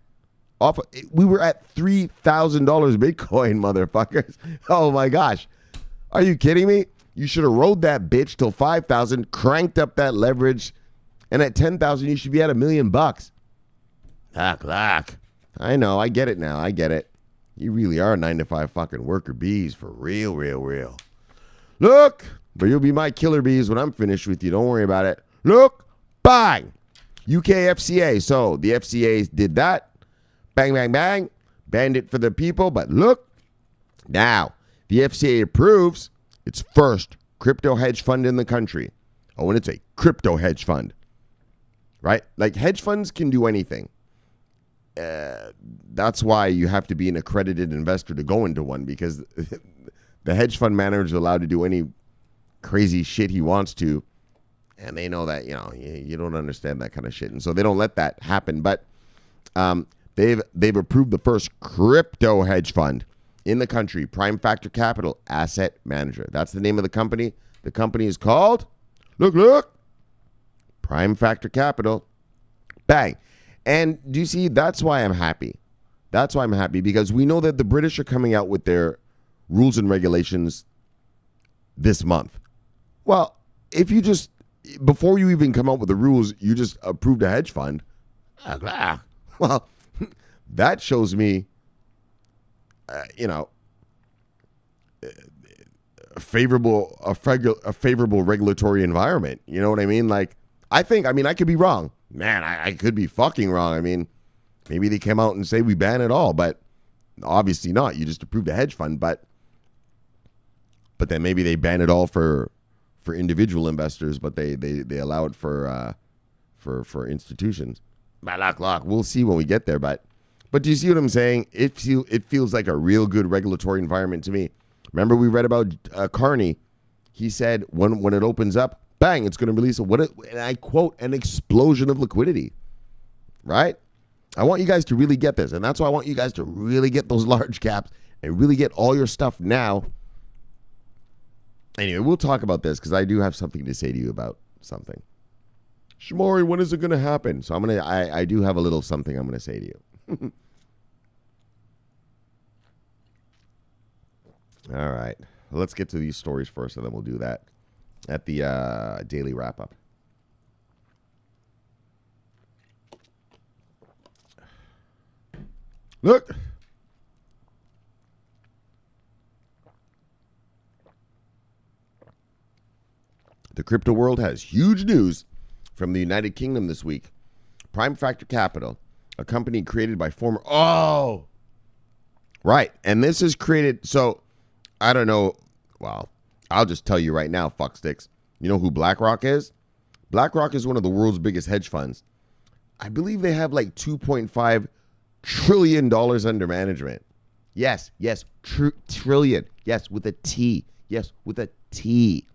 Speaker 1: We were at $3,000 Bitcoin, motherfuckers. Oh my gosh, are you kidding me? You should have rode that bitch till 5,000, cranked up that leverage, and at 10,000 you should be at $1 million. I know, I get it now. I get it. You really are 9-to-5 fucking worker bees for real. Look, but you'll be my killer bees when I'm finished with you. Don't worry about it. Look, bang. UK FCA. So the FCA did that. Bang, bang, bang. Banned it for the people. But look, now the FCA approves its first crypto hedge fund in the country. Oh, and it's a crypto hedge fund. Right? Like hedge funds can do anything. That's why you have to be an accredited investor to go into one, because the hedge fund manager is allowed to do any crazy shit he wants to, and they know that, you know, you don't understand that kind of shit, and so they don't let that happen. But they've approved the first crypto hedge fund in the country, Prime Factor Capital Asset Manager. That's the name of the company. The company is called, look, Prime Factor Capital. Bang. And do you see, that's why I'm happy. That's why I'm happy, because we know that the British are coming out with their rules and regulations this month. Well, if you just, before you even come out with the rules, you just approved a hedge fund. Well, that shows me, a favorable regulatory environment. You know what I mean? Like, I could be wrong. Man, I could be fucking wrong. I mean, maybe they came out and say we ban it all, but obviously not. You just approved a hedge fund, but then maybe they ban it all for individual investors, but they allow it for institutions. Look, we'll see when we get there, but do you see what I'm saying? It feels like a real good regulatory environment to me. Remember we read about Carney. He said when it opens up, bang, it's going to release and I quote, an explosion of liquidity, right? I want you guys to really get this, and that's why I want you guys to really get those large caps and really get all your stuff now. Anyway, we'll talk about this because I do have something to say to you about something. Shamori, when is it going to happen? So I do have a little something I'm going to say to you. All right, let's get to these stories first, and then we'll do that at the daily wrap-up. Look. The crypto world has huge news from the United Kingdom this week. Prime Factor Capital, a company created by former... Oh! Right, and this is created... So, I don't know... Well, I'll just tell you right now, fucksticks. You know who BlackRock is? BlackRock is one of the world's biggest hedge funds. I believe they have like $2.5 trillion dollars under management. Yes, trillion. Yes, with a T. Yes, with a T.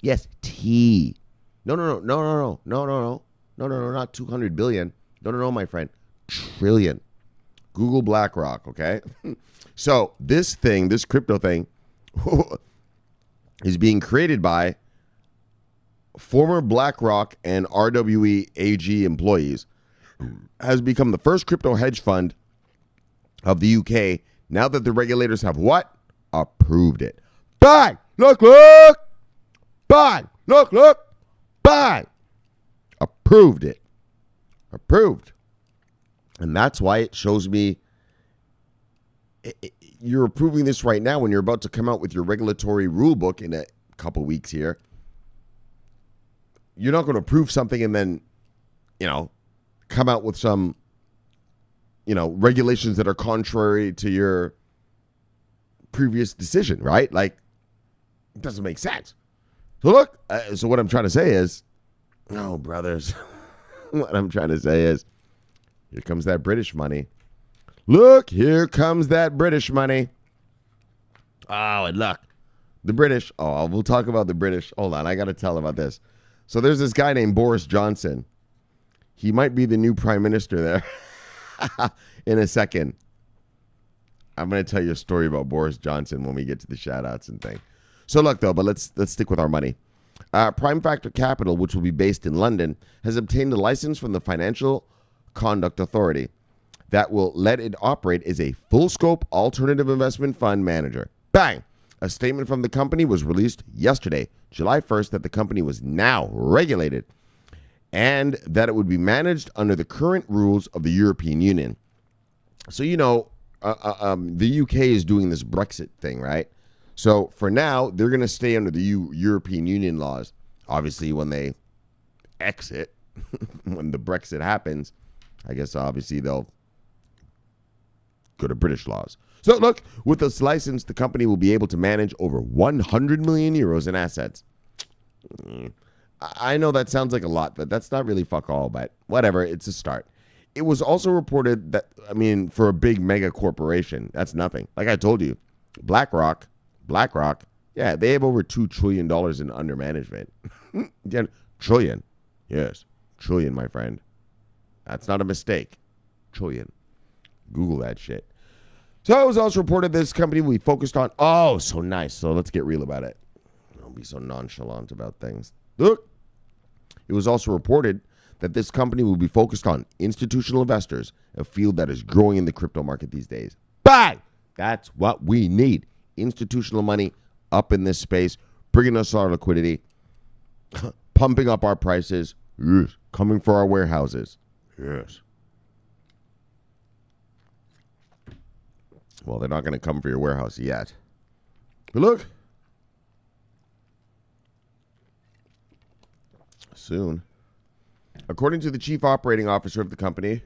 Speaker 1: Yes, T. No, not 200 billion. No, my friend. Trillion. Google BlackRock, okay? So this crypto thing, is being created by former BlackRock and RWE AG employees, has become the first crypto hedge fund of the UK now that the regulators have what? Approved it. Bang! Look! Bang! Look! Bang! Approved it. Approved. And that's why it shows me you're approving this right now when you're about to come out with your regulatory rule book in a couple weeks here. You're not going to approve something and then, come out with some, regulations that are contrary to your previous decision, right? Like, it doesn't make sense. So look, so what I'm trying to say is, no, brothers, what I'm trying to say is, here comes that British money. Look, here comes that British money. Oh, and look, the British. Oh, we'll talk about the British. Hold on, I got to tell about this. So there's this guy named Boris Johnson. He might be the new prime minister there. In a second. I'm going to tell you a story about Boris Johnson when we get to the shout-outs and thing. So look, though, but let's stick with our money. Prime Factor Capital, which will be based in London, has obtained a license from the Financial Conduct Authority that will let it operate as a full-scope alternative investment fund manager. Bang! A statement from the company was released yesterday, July 1st, that the company was now regulated and that it would be managed under the current rules of the European Union. So, the UK is doing this Brexit thing, right? So for now, they're going to stay under the European Union laws. Obviously, when they exit, when the Brexit happens, I guess obviously they'll go to British laws. So look, with this license, the company will be able to manage over 100 million euros in assets. I know that sounds like a lot, but that's not really fuck all, but whatever, it's a start. It was also reported that, for a big mega corporation, that's nothing. Like I told you, BlackRock, yeah, they have over $2 trillion in under management. Trillion. Yes, trillion, my friend. That's not a mistake. Trillion. Google that shit. So it was also reported this company will be focused on, oh, so nice. So let's get real about it. Don't be so nonchalant about things. Look. It was also reported that this company will be focused on institutional investors, a field that is growing in the crypto market these days. Bang! That's what we need. Institutional money up in this space, bringing us our liquidity, pumping up our prices, yes, coming for our warehouses. Yes. Well, they're not going to come for your warehouse yet. But look. Soon. According to the chief operating officer of the company,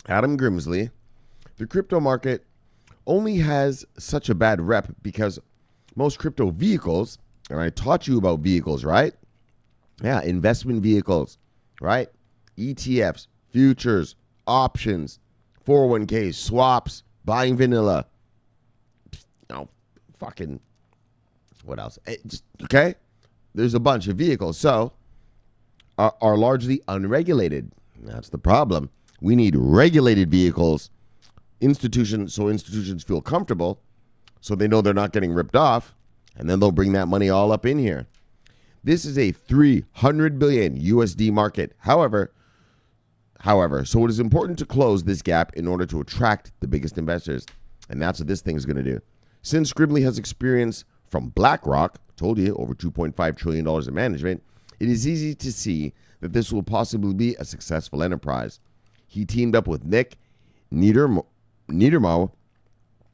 Speaker 1: Adam Grimsley, the crypto market only has such a bad rep because most crypto vehicles, and I taught you about vehicles, right? Yeah, investment vehicles, right? ETFs, futures, options, 401ks, swaps, buying vanilla. Fucking, what else? Okay? There's a bunch of vehicles. So, are largely unregulated. That's the problem. We need regulated vehicles, so institutions feel comfortable, so they know they're not getting ripped off, and then they'll bring that money all up in here. This is a 300 billion USD market. However, so it is important to close this gap in order to attract the biggest investors. And that's what this thing is going to do. Since Grimley has experience from BlackRock, told you, over $2.5 trillion in management, it is easy to see that this will possibly be a successful enterprise. He teamed up with Nick Niedermo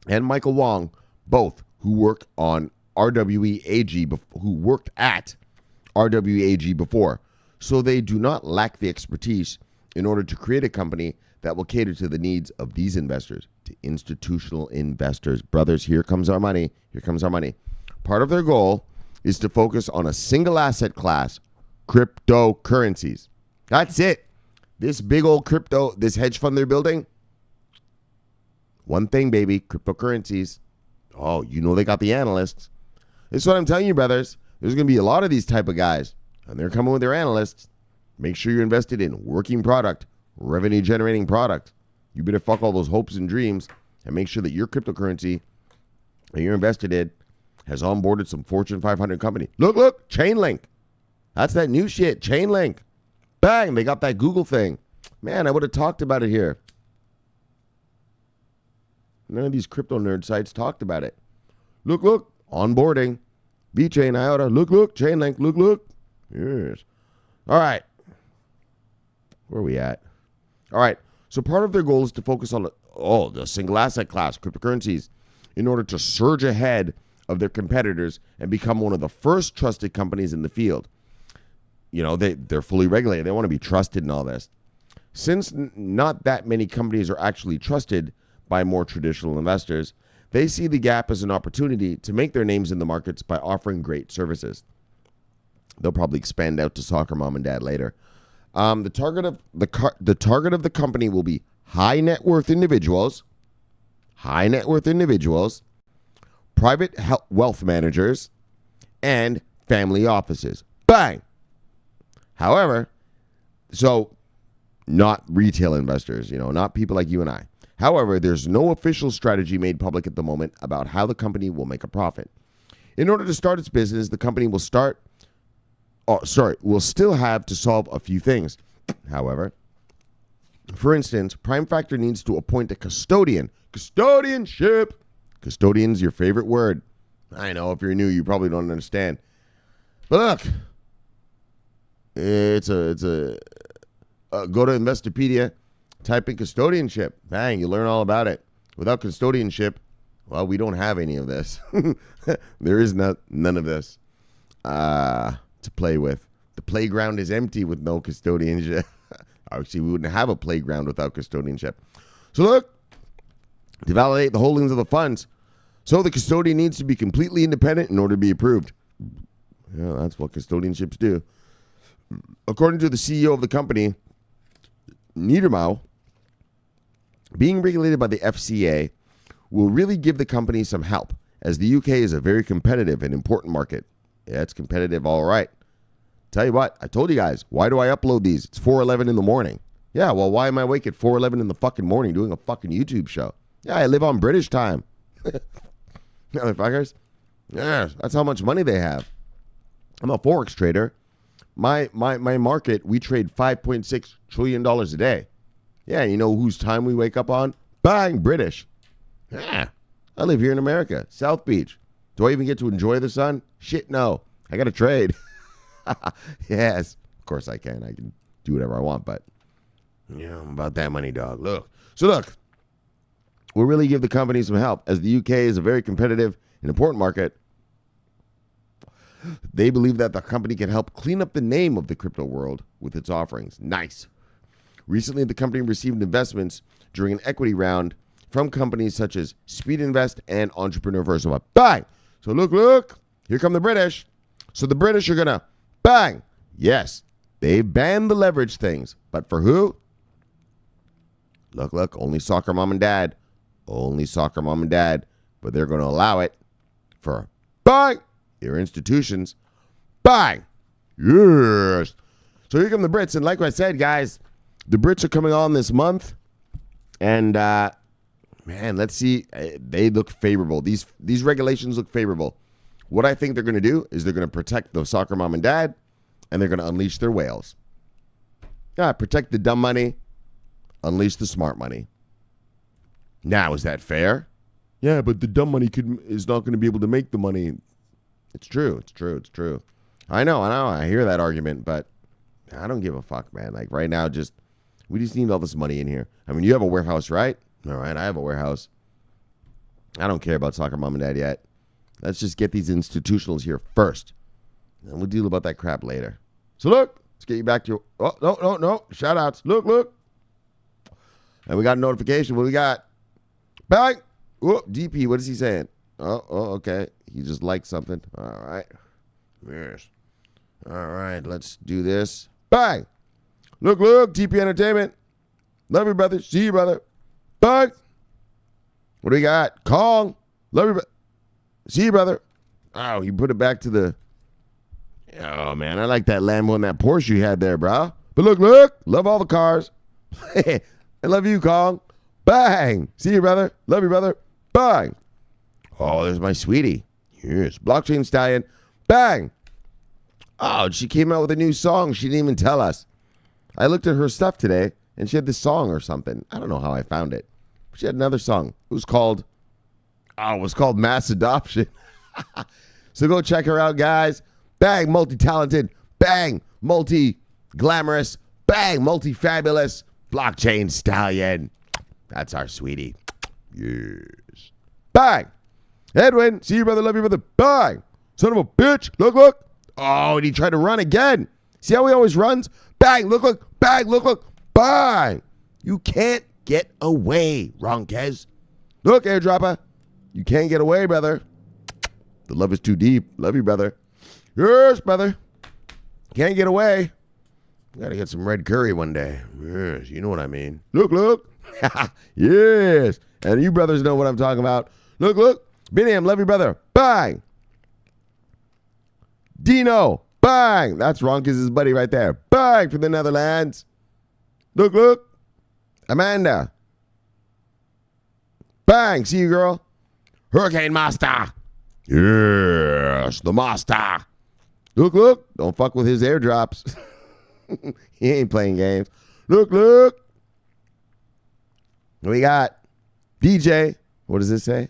Speaker 1: and Michael Wong, both who worked on RWE AG, who worked at RWE AG before. So they do not lack the expertise in order to create a company that will cater to the needs of these investors, to institutional investors. Brothers, here comes our money. Here comes our money. Part of their goal is to focus on a single asset class, cryptocurrencies. That's it. This big old crypto, this hedge fund they're building, one thing, baby, cryptocurrencies. Oh, you know they got the analysts. This is what I'm telling you, brothers. There's going to be a lot of these type of guys, and they're coming with their analysts. Make sure you're invested in working product, revenue-generating product. You better fuck all those hopes and dreams and make sure that your cryptocurrency that you're invested in has onboarded some Fortune 500 company. Look, Chainlink. That's that new shit, Chainlink. Bang, they got that Google thing. Man, I would have talked about it here. None of these crypto nerd sites talked about it. Look, onboarding. VeChain, IOTA, look, Chainlink, look. Yes. All right. Where are we at? All right. So part of their goal is to focus on the single asset class, cryptocurrencies, in order to surge ahead of their competitors and become one of the first trusted companies in the field. You know, they're fully regulated. They want to be trusted in all this. Since not that many companies are actually trusted by more traditional investors, they see the gap as an opportunity to make their names in the markets by offering great services. They'll probably expand out to soccer mom and dad later. The target of the company will be high net worth individuals, private wealth managers, and family offices. Bang. However, so not retail investors, not people like you and I. However, there's no official strategy made public at the moment about how the company will make a profit. In order to start its business, the company will still have to solve a few things. However, for instance, Prime Factor needs to appoint a custodian. Custodianship. Custodian's your favorite word. I know if you're new, you probably don't understand. But look, it's a go to Investopedia, type in custodianship. Bang, you learn all about it. Without custodianship, well, we don't have any of this. There is none of this to play with. The playground is empty with no custodianship. Obviously, we wouldn't have a playground without custodianship. So look, to validate the holdings of the funds, so the custodian needs to be completely independent in order to be approved. Yeah, that's what custodianships do. According to the CEO of the company, Niedermau, being regulated by the FCA will really give the company some help, as the UK is a very competitive and important market. Yeah, it's competitive, all right. Tell you what, I told you guys, why do I upload these? It's 4:11 in the morning. Yeah, well, why am I awake at 4:11 in the fucking morning doing a fucking YouTube show? Yeah, I live on British time. Motherfuckers. Yeah, that's how much money they have. I'm a Forex trader. My market, we trade $5.6 trillion a day. Yeah, you know whose time we wake up on? Bang, British. Yeah, I live here in America, South Beach. Do I even get to enjoy the sun? Shit, no. I got to trade. Yes, of course I can. I can do whatever I want, but I'm about that money, dog. Look, we'll really give the company some help, as the UK is a very competitive and important market. They believe that the company can help clean up the name of the crypto world with its offerings. Nice. Recently, the company received investments during an equity round from companies such as Speed Invest and Entrepreneur Versova. Bang! So look, here come the British. So the British are going to, bang! Yes, they banned the leverage things. But for who? Look, only soccer mom and dad. Only soccer mom and dad. But they're going to allow it for, bang! Your institutions. Bang! Yes! So here come the Brits. And like I said, guys, the Brits are coming on this month. And, man, let's see. They look favorable. These regulations look favorable. What I think they're going to do is they're going to protect the soccer mom and dad, and they're going to unleash their whales. Yeah, protect the dumb money, unleash the smart money. Now, is that fair? Yeah, but the dumb money is not going to be able to make the money. It's true. I know. I hear that argument, but I don't give a fuck, man. Like right now, we just need all this money in here. I mean, you have a warehouse, right? All right, I have a warehouse. I don't care about soccer mom and dad yet. Let's just get these institutionals here first. And we'll deal about that crap later. So look, let's get you back to your, no. Shout outs. Look. And we got a notification. What we got? Bang. Oh, DP, what is he saying? Oh, okay. He just liked something. All right. Yes. All right, let's do this. Bang. Look, TP Entertainment. Love you, brother. See you, brother. Bang. What do we got? Kong. Love you, brother. See you, brother. Oh, you put it back to the... Oh, man, I like that Lambo and that Porsche you had there, bro. But look. Love all the cars. I love you, Kong. Bang. See you, brother. Love you, brother. Bang. Oh, there's my sweetie. Here's Blockchain Stallion. Bang. Oh, she came out with a new song. She didn't even tell us. I looked at her stuff today, and she had this song or something. I don't know how I found it. She had another song. It was called Mass Adoption. So go check her out, guys. Bang, multi-talented. Bang, multi-glamorous. Bang, multi-fabulous. Blockchain Stallion. That's our sweetie. Yes. Bang. Edwin, see you, brother. Love you, brother. Bang. Son of a bitch. Look. Oh, and he tried to run again. See how he always runs? Bang, look. Bang, look. Bang. You can't get away, Ronkez. Look, airdropper. You can't get away, brother. The love is too deep. Love you, brother. Yes, brother. Can't get away. Gotta get some red curry one day. Yes, you know what I mean. Look. Yes. And you brothers know what I'm talking about. Look. Biniam, love you, brother. Bang. Dino. Bang. That's Ronkez's buddy right there. Bang from the Netherlands. Look. Amanda. Bang. See you, girl. Hurricane Master. Yes, the master. Look. Don't fuck with his airdrops. He ain't playing games. Look. We got DJ. What does this say?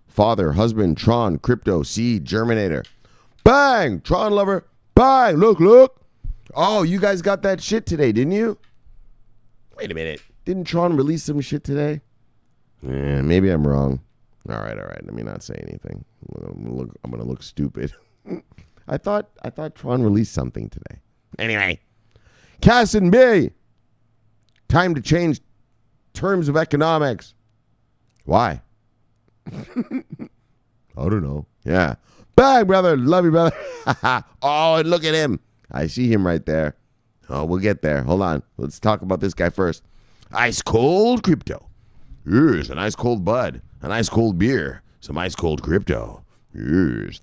Speaker 1: Father, husband, Tron, crypto, seed, germinator. Bang! Tron lover. Bang! Look. Oh, you guys got that shit today, didn't you? Wait a minute. Didn't Tron release some shit today? Yeah, maybe I'm wrong. All right. Let me not say anything. I'm gonna look stupid. I thought Tron released something today. Anyway, Cass and B. Time to change terms of economics. Why? I don't know. Yeah. Bang, brother. Love you, brother. Oh, and look at him. I see him right there. Oh, we'll get there. Hold on. Let's talk about this guy first. Ice cold crypto. Yes, an ice cold bud. An ice cold beer. Some ice cold crypto. Yes.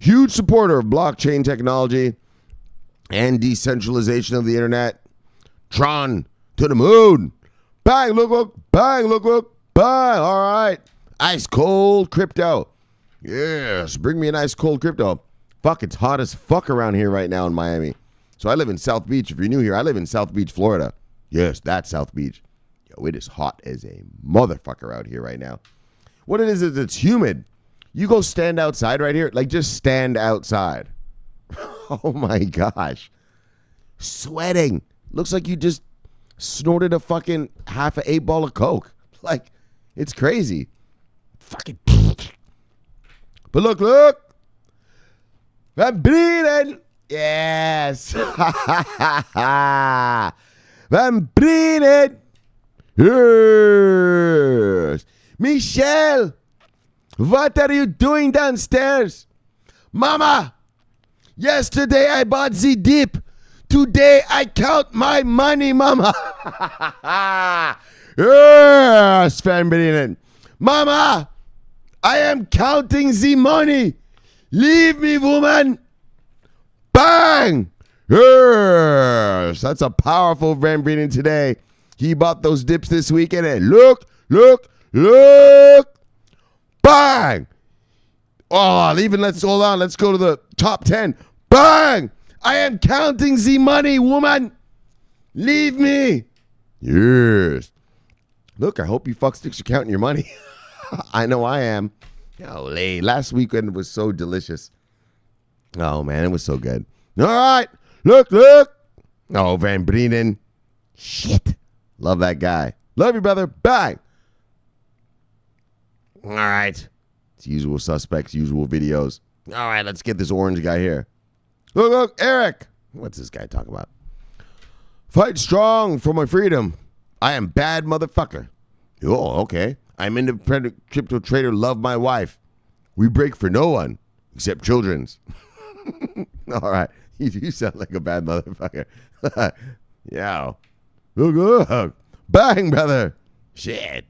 Speaker 1: Huge supporter of blockchain technology and decentralization of the internet. Tron to the moon. Bang, look. Bang, look. Bang. All right. Ice cold crypto. Yes. Bring me an ice cold crypto. Fuck, it's hot as fuck around here right now in Miami. So I live in South Beach. If you're new here, I live in South Beach, Florida. Yes, that's South Beach. Yo, it is hot as a motherfucker out here right now. What it is it's humid. You go stand outside right here. Like, just stand outside. Oh, my gosh. Sweating. Looks like you just snorted a fucking half an 8-ball of Coke. Like, it's crazy. Fucking. But look. I'm breathing. Yes. I'm breathing. Yes. Michelle, what are you doing downstairs? Mama, yesterday I bought the dip. Today I count my money, mama. Yes, fan. Mama, I am counting the money. Leave me, woman. Bang. Yes, that's a powerful Van Breeden today. He bought those dips this weekend and look. Bang. Oh, let's hold on. Let's go to the top 10. Bang. I am counting the money, woman. Leave me. Yes. Look, I hope you fucksticks are counting your money. I know I am. Golly, last weekend was so delicious. Oh, man, it was so good. All right. Look. Oh, Van Breeden. Shit. Love that guy. Love you, brother. Bang. All right. It's usual suspects, usual videos. All right, let's get this orange guy here. Look, Eric. What's this guy talking about? Fight strong for my freedom. I am bad motherfucker. Oh, okay. I'm independent crypto trader. Love my wife. We break for no one except children's. All right. You do sound like a bad motherfucker. Yeah. Look. Bang, brother. Shit.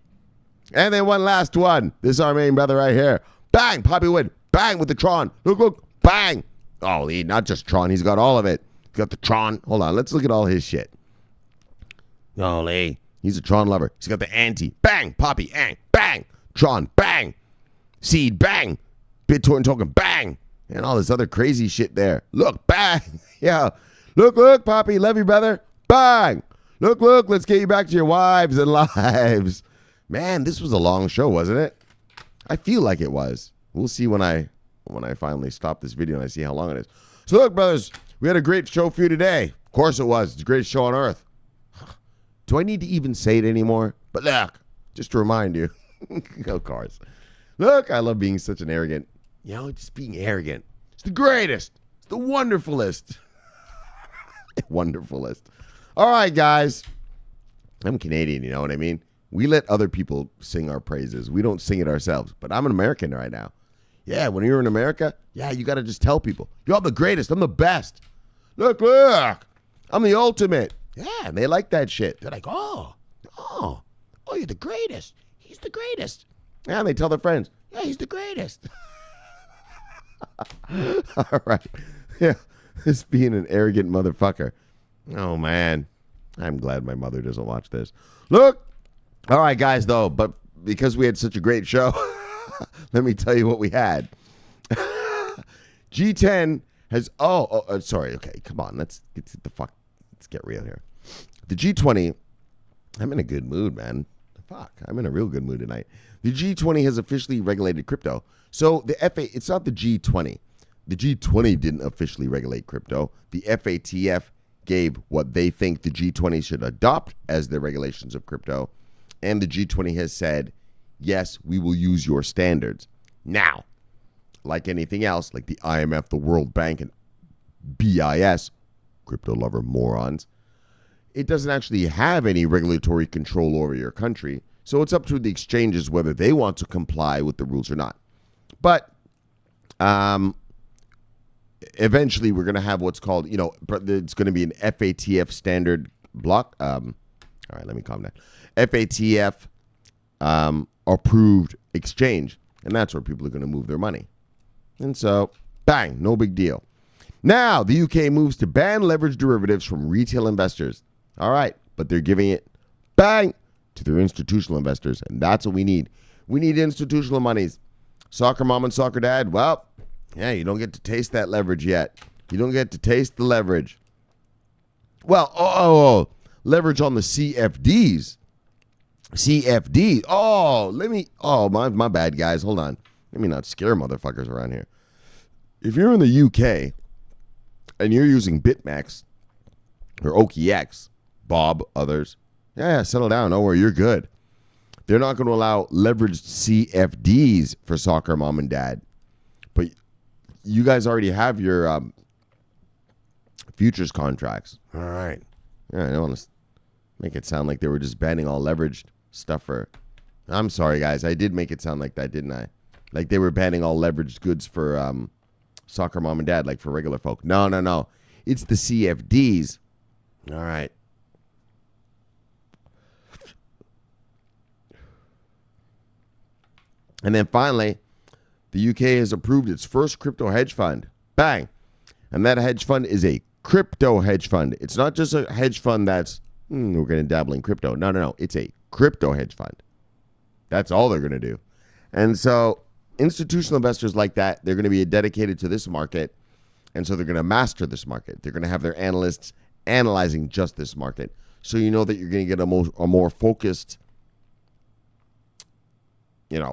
Speaker 1: And then one last one. This is our main brother right here. Bang, Poppy Wood. Bang with the Tron. Look. Bang. Oh, not just Tron. He's got all of it. He's got the Tron. Hold on. Let's look at all his shit. Holy. He's a Tron lover. He's got the anti. Bang. Poppy. Bang. Tron. Bang. Seed. Bang. BitTorrent token. Bang. And all this other crazy shit there. Look. Bang. Yeah. Look, Poppy. Love you, brother. Bang. Look. Let's get you back to your wives and lives. Man, this was a long show, wasn't it? I feel like it was. We'll see when I finally stop this video and I see how long it is. So look, brothers, we had a great show for you today. Of course it was. It's the greatest show on earth. Do I need to even say it anymore? But look, just to remind you, of course. Look, I love being such an arrogant, just being arrogant. It's the greatest. It's the wonderfulest. Wonderfulest. All right, guys. I'm Canadian, you know what I mean? We let other people sing our praises. We don't sing it ourselves. But I'm an American right now. Yeah, when you're in America, you got to just tell people, yo, I'm the greatest. I'm the best. Look. I'm the ultimate. Yeah, and they like that shit. They're like, oh, you're the greatest. He's the greatest. Yeah, and they tell their friends, yeah, he's the greatest. All right. Yeah, this being an arrogant motherfucker. Oh, man. I'm glad my mother doesn't watch this. Look. All right, guys, though, but because we had such a great show, let me tell you what we had. G10 has, sorry, okay, come on, let's get real here. The G20, I'm in a good mood, man. I'm in a real good mood tonight. The G20 has officially regulated crypto. So it's not the G20. The G20 didn't officially regulate crypto. The FATF gave what they think the G20 should adopt as their regulations of crypto. And the G20 has said, yes, we will use your standards. Now, like anything else, like the IMF, the World Bank, and BIS, crypto lover morons, it doesn't actually have any regulatory control over your country. So it's up to the exchanges whether they want to comply with the rules or not. But eventually we're going to have what's called, it's going to be an FATF standard block. All right, let me calm down. FATF approved exchange. And that's where people are going to move their money. And so, bang, no big deal. Now, the UK moves to ban leveraged derivatives from retail investors. All right, but they're giving it, bang, to their institutional investors. And that's what we need. We need institutional monies. Soccer mom and soccer dad, well, you don't get to taste that leverage yet. You don't get to taste the leverage. Well, leverage on the CFDs. CFD. My bad, guys. Hold on. Let me not scare motherfuckers around here. If you're in the UK and you're using BitMEX or OKX, Bob, others, settle down. Don't worry, you're good. They're not going to allow leveraged CFDs for soccer mom and dad. But you guys already have your futures contracts. All right. Yeah, I don't want to make it sound like they were just banning all leveraged stuff for. I'm sorry, guys. I did make it sound like that, didn't I? Like they were banning all leveraged goods for soccer mom and dad, like for regular folk. No. It's the CFDs. All right. And then finally, the UK has approved its first crypto hedge fund. Bang. And that hedge fund is a crypto hedge fund. It's not just a hedge fund that's, we're going to dabble in crypto. No. It's a crypto hedge fund. That's all they're going to do. And so institutional investors like that, they're going to be dedicated to this market. And so they're going to master this market. They're going to have their analysts analyzing just this market. So you know that you're going to get a more focused, the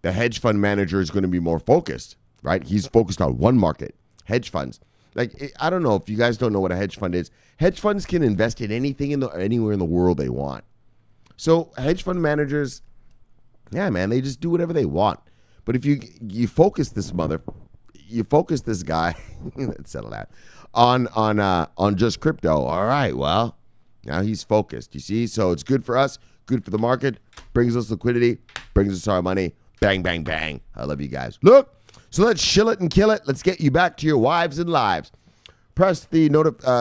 Speaker 1: hedge fund manager is going to be more focused, right? He's focused on one market, hedge funds. Like, I don't know if you guys don't know what a hedge fund is. Hedge funds can invest in anything anywhere in the world they want. So hedge fund managers, they just do whatever they want. But if you focus this guy, let's settle that, on just crypto. All right, well, now he's focused. You see, so it's good for us, good for the market, brings us liquidity, brings us our money. Bang, bang, bang. I love you guys. Look, so let's shill it and kill it. Let's get you back to your wives and lives. Press the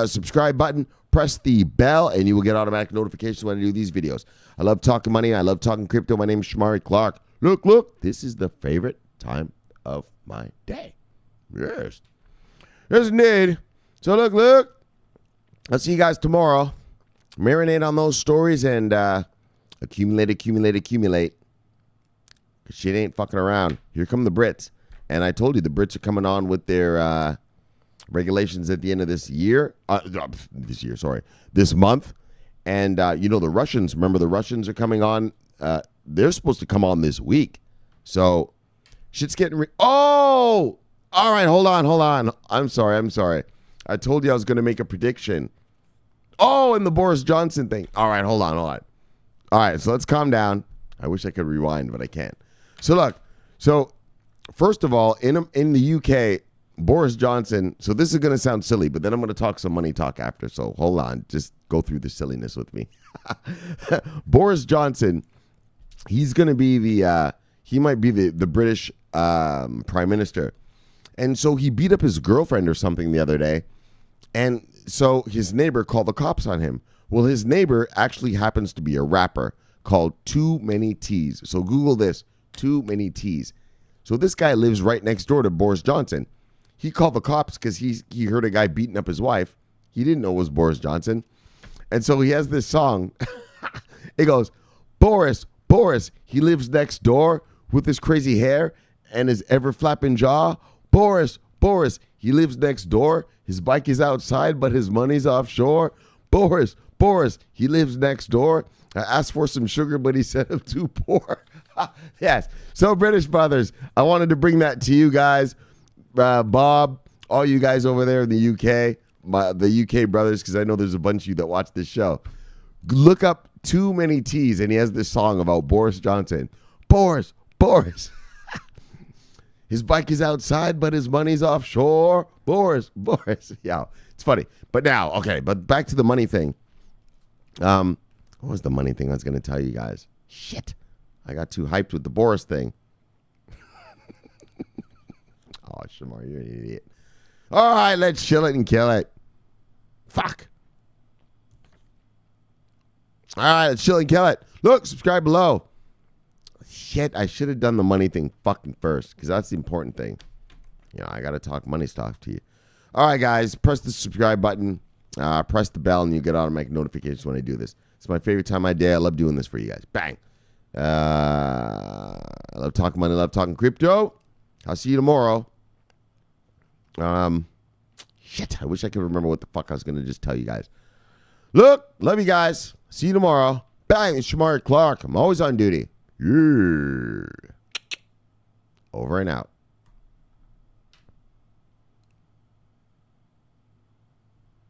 Speaker 1: subscribe button. Press the bell, and you will get automatic notifications when I do these videos. I love talking money. I love talking crypto. My name is Shamari Clark. Look. This is the favorite time of my day. Yes. Yes, indeed. So look. I'll see you guys tomorrow. Marinate on those stories and accumulate. Because shit ain't fucking around. Here come the Brits. And I told you the Brits are coming on with their regulations at the end of this month. And, the Russians, remember the Russians are coming on. They're supposed to come on this week. So shit's getting all right, hold on. I'm sorry. I told you I was going to make a prediction. Oh, and the Boris Johnson thing. All right, hold on. All right, so let's calm down. I wish I could rewind, but I can't. So look, first of all, in the UK, Boris Johnson, so this is going to sound silly, but then I'm going to talk some money talk after. So hold on, just go through the silliness with me. Boris Johnson, he's going to be he might be the British prime minister. And so he beat up his girlfriend or something the other day. And so his neighbor called the cops on him. Well, his neighbor actually happens to be a rapper called Too Many T's. So Google this, Too Many T's. So this guy lives right next door to Boris Johnson. He called the cops because he heard a guy beating up his wife. He didn't know it was Boris Johnson. And so he has this song. It goes, Boris, he lives next door with his crazy hair and his ever-flapping jaw. Boris, he lives next door. His bike is outside, but his money's offshore. Boris, he lives next door. I asked for some sugar, but he said I'm too poor. Yes. So, British brothers, I wanted to bring that to you guys. Bob, all you guys over there in the UK, the UK brothers, because I know there's a bunch of you that watch this show. Look up Too Many T's, and he has this song about Boris Johnson. Boris. His bike is outside, but his money's offshore. Boris. Yeah, it's funny. But now, okay, but back to the money thing. What was the money thing I was going to tell you guys? Shit. I got too hyped with the Boris thing. Oh, Shamar, you're an idiot. All right, let's chill it and kill it. Fuck. All right, let's chill and kill it. Look, subscribe below. Shit, I should have done the money thing fucking first because that's the important thing. I got to talk money stuff to you. All right, guys, press the subscribe button. Press the bell, and you get automatic notifications when I do this. It's my favorite time of my day. I love doing this for you guys. Bang. I love talking money. I love talking crypto. I'll see you tomorrow. Shit, I wish I could remember what the fuck I was going to just tell you guys. Look, love you guys. See you tomorrow. Bang, it's Shamari Clark. I'm always on duty. Yeah. Over and out.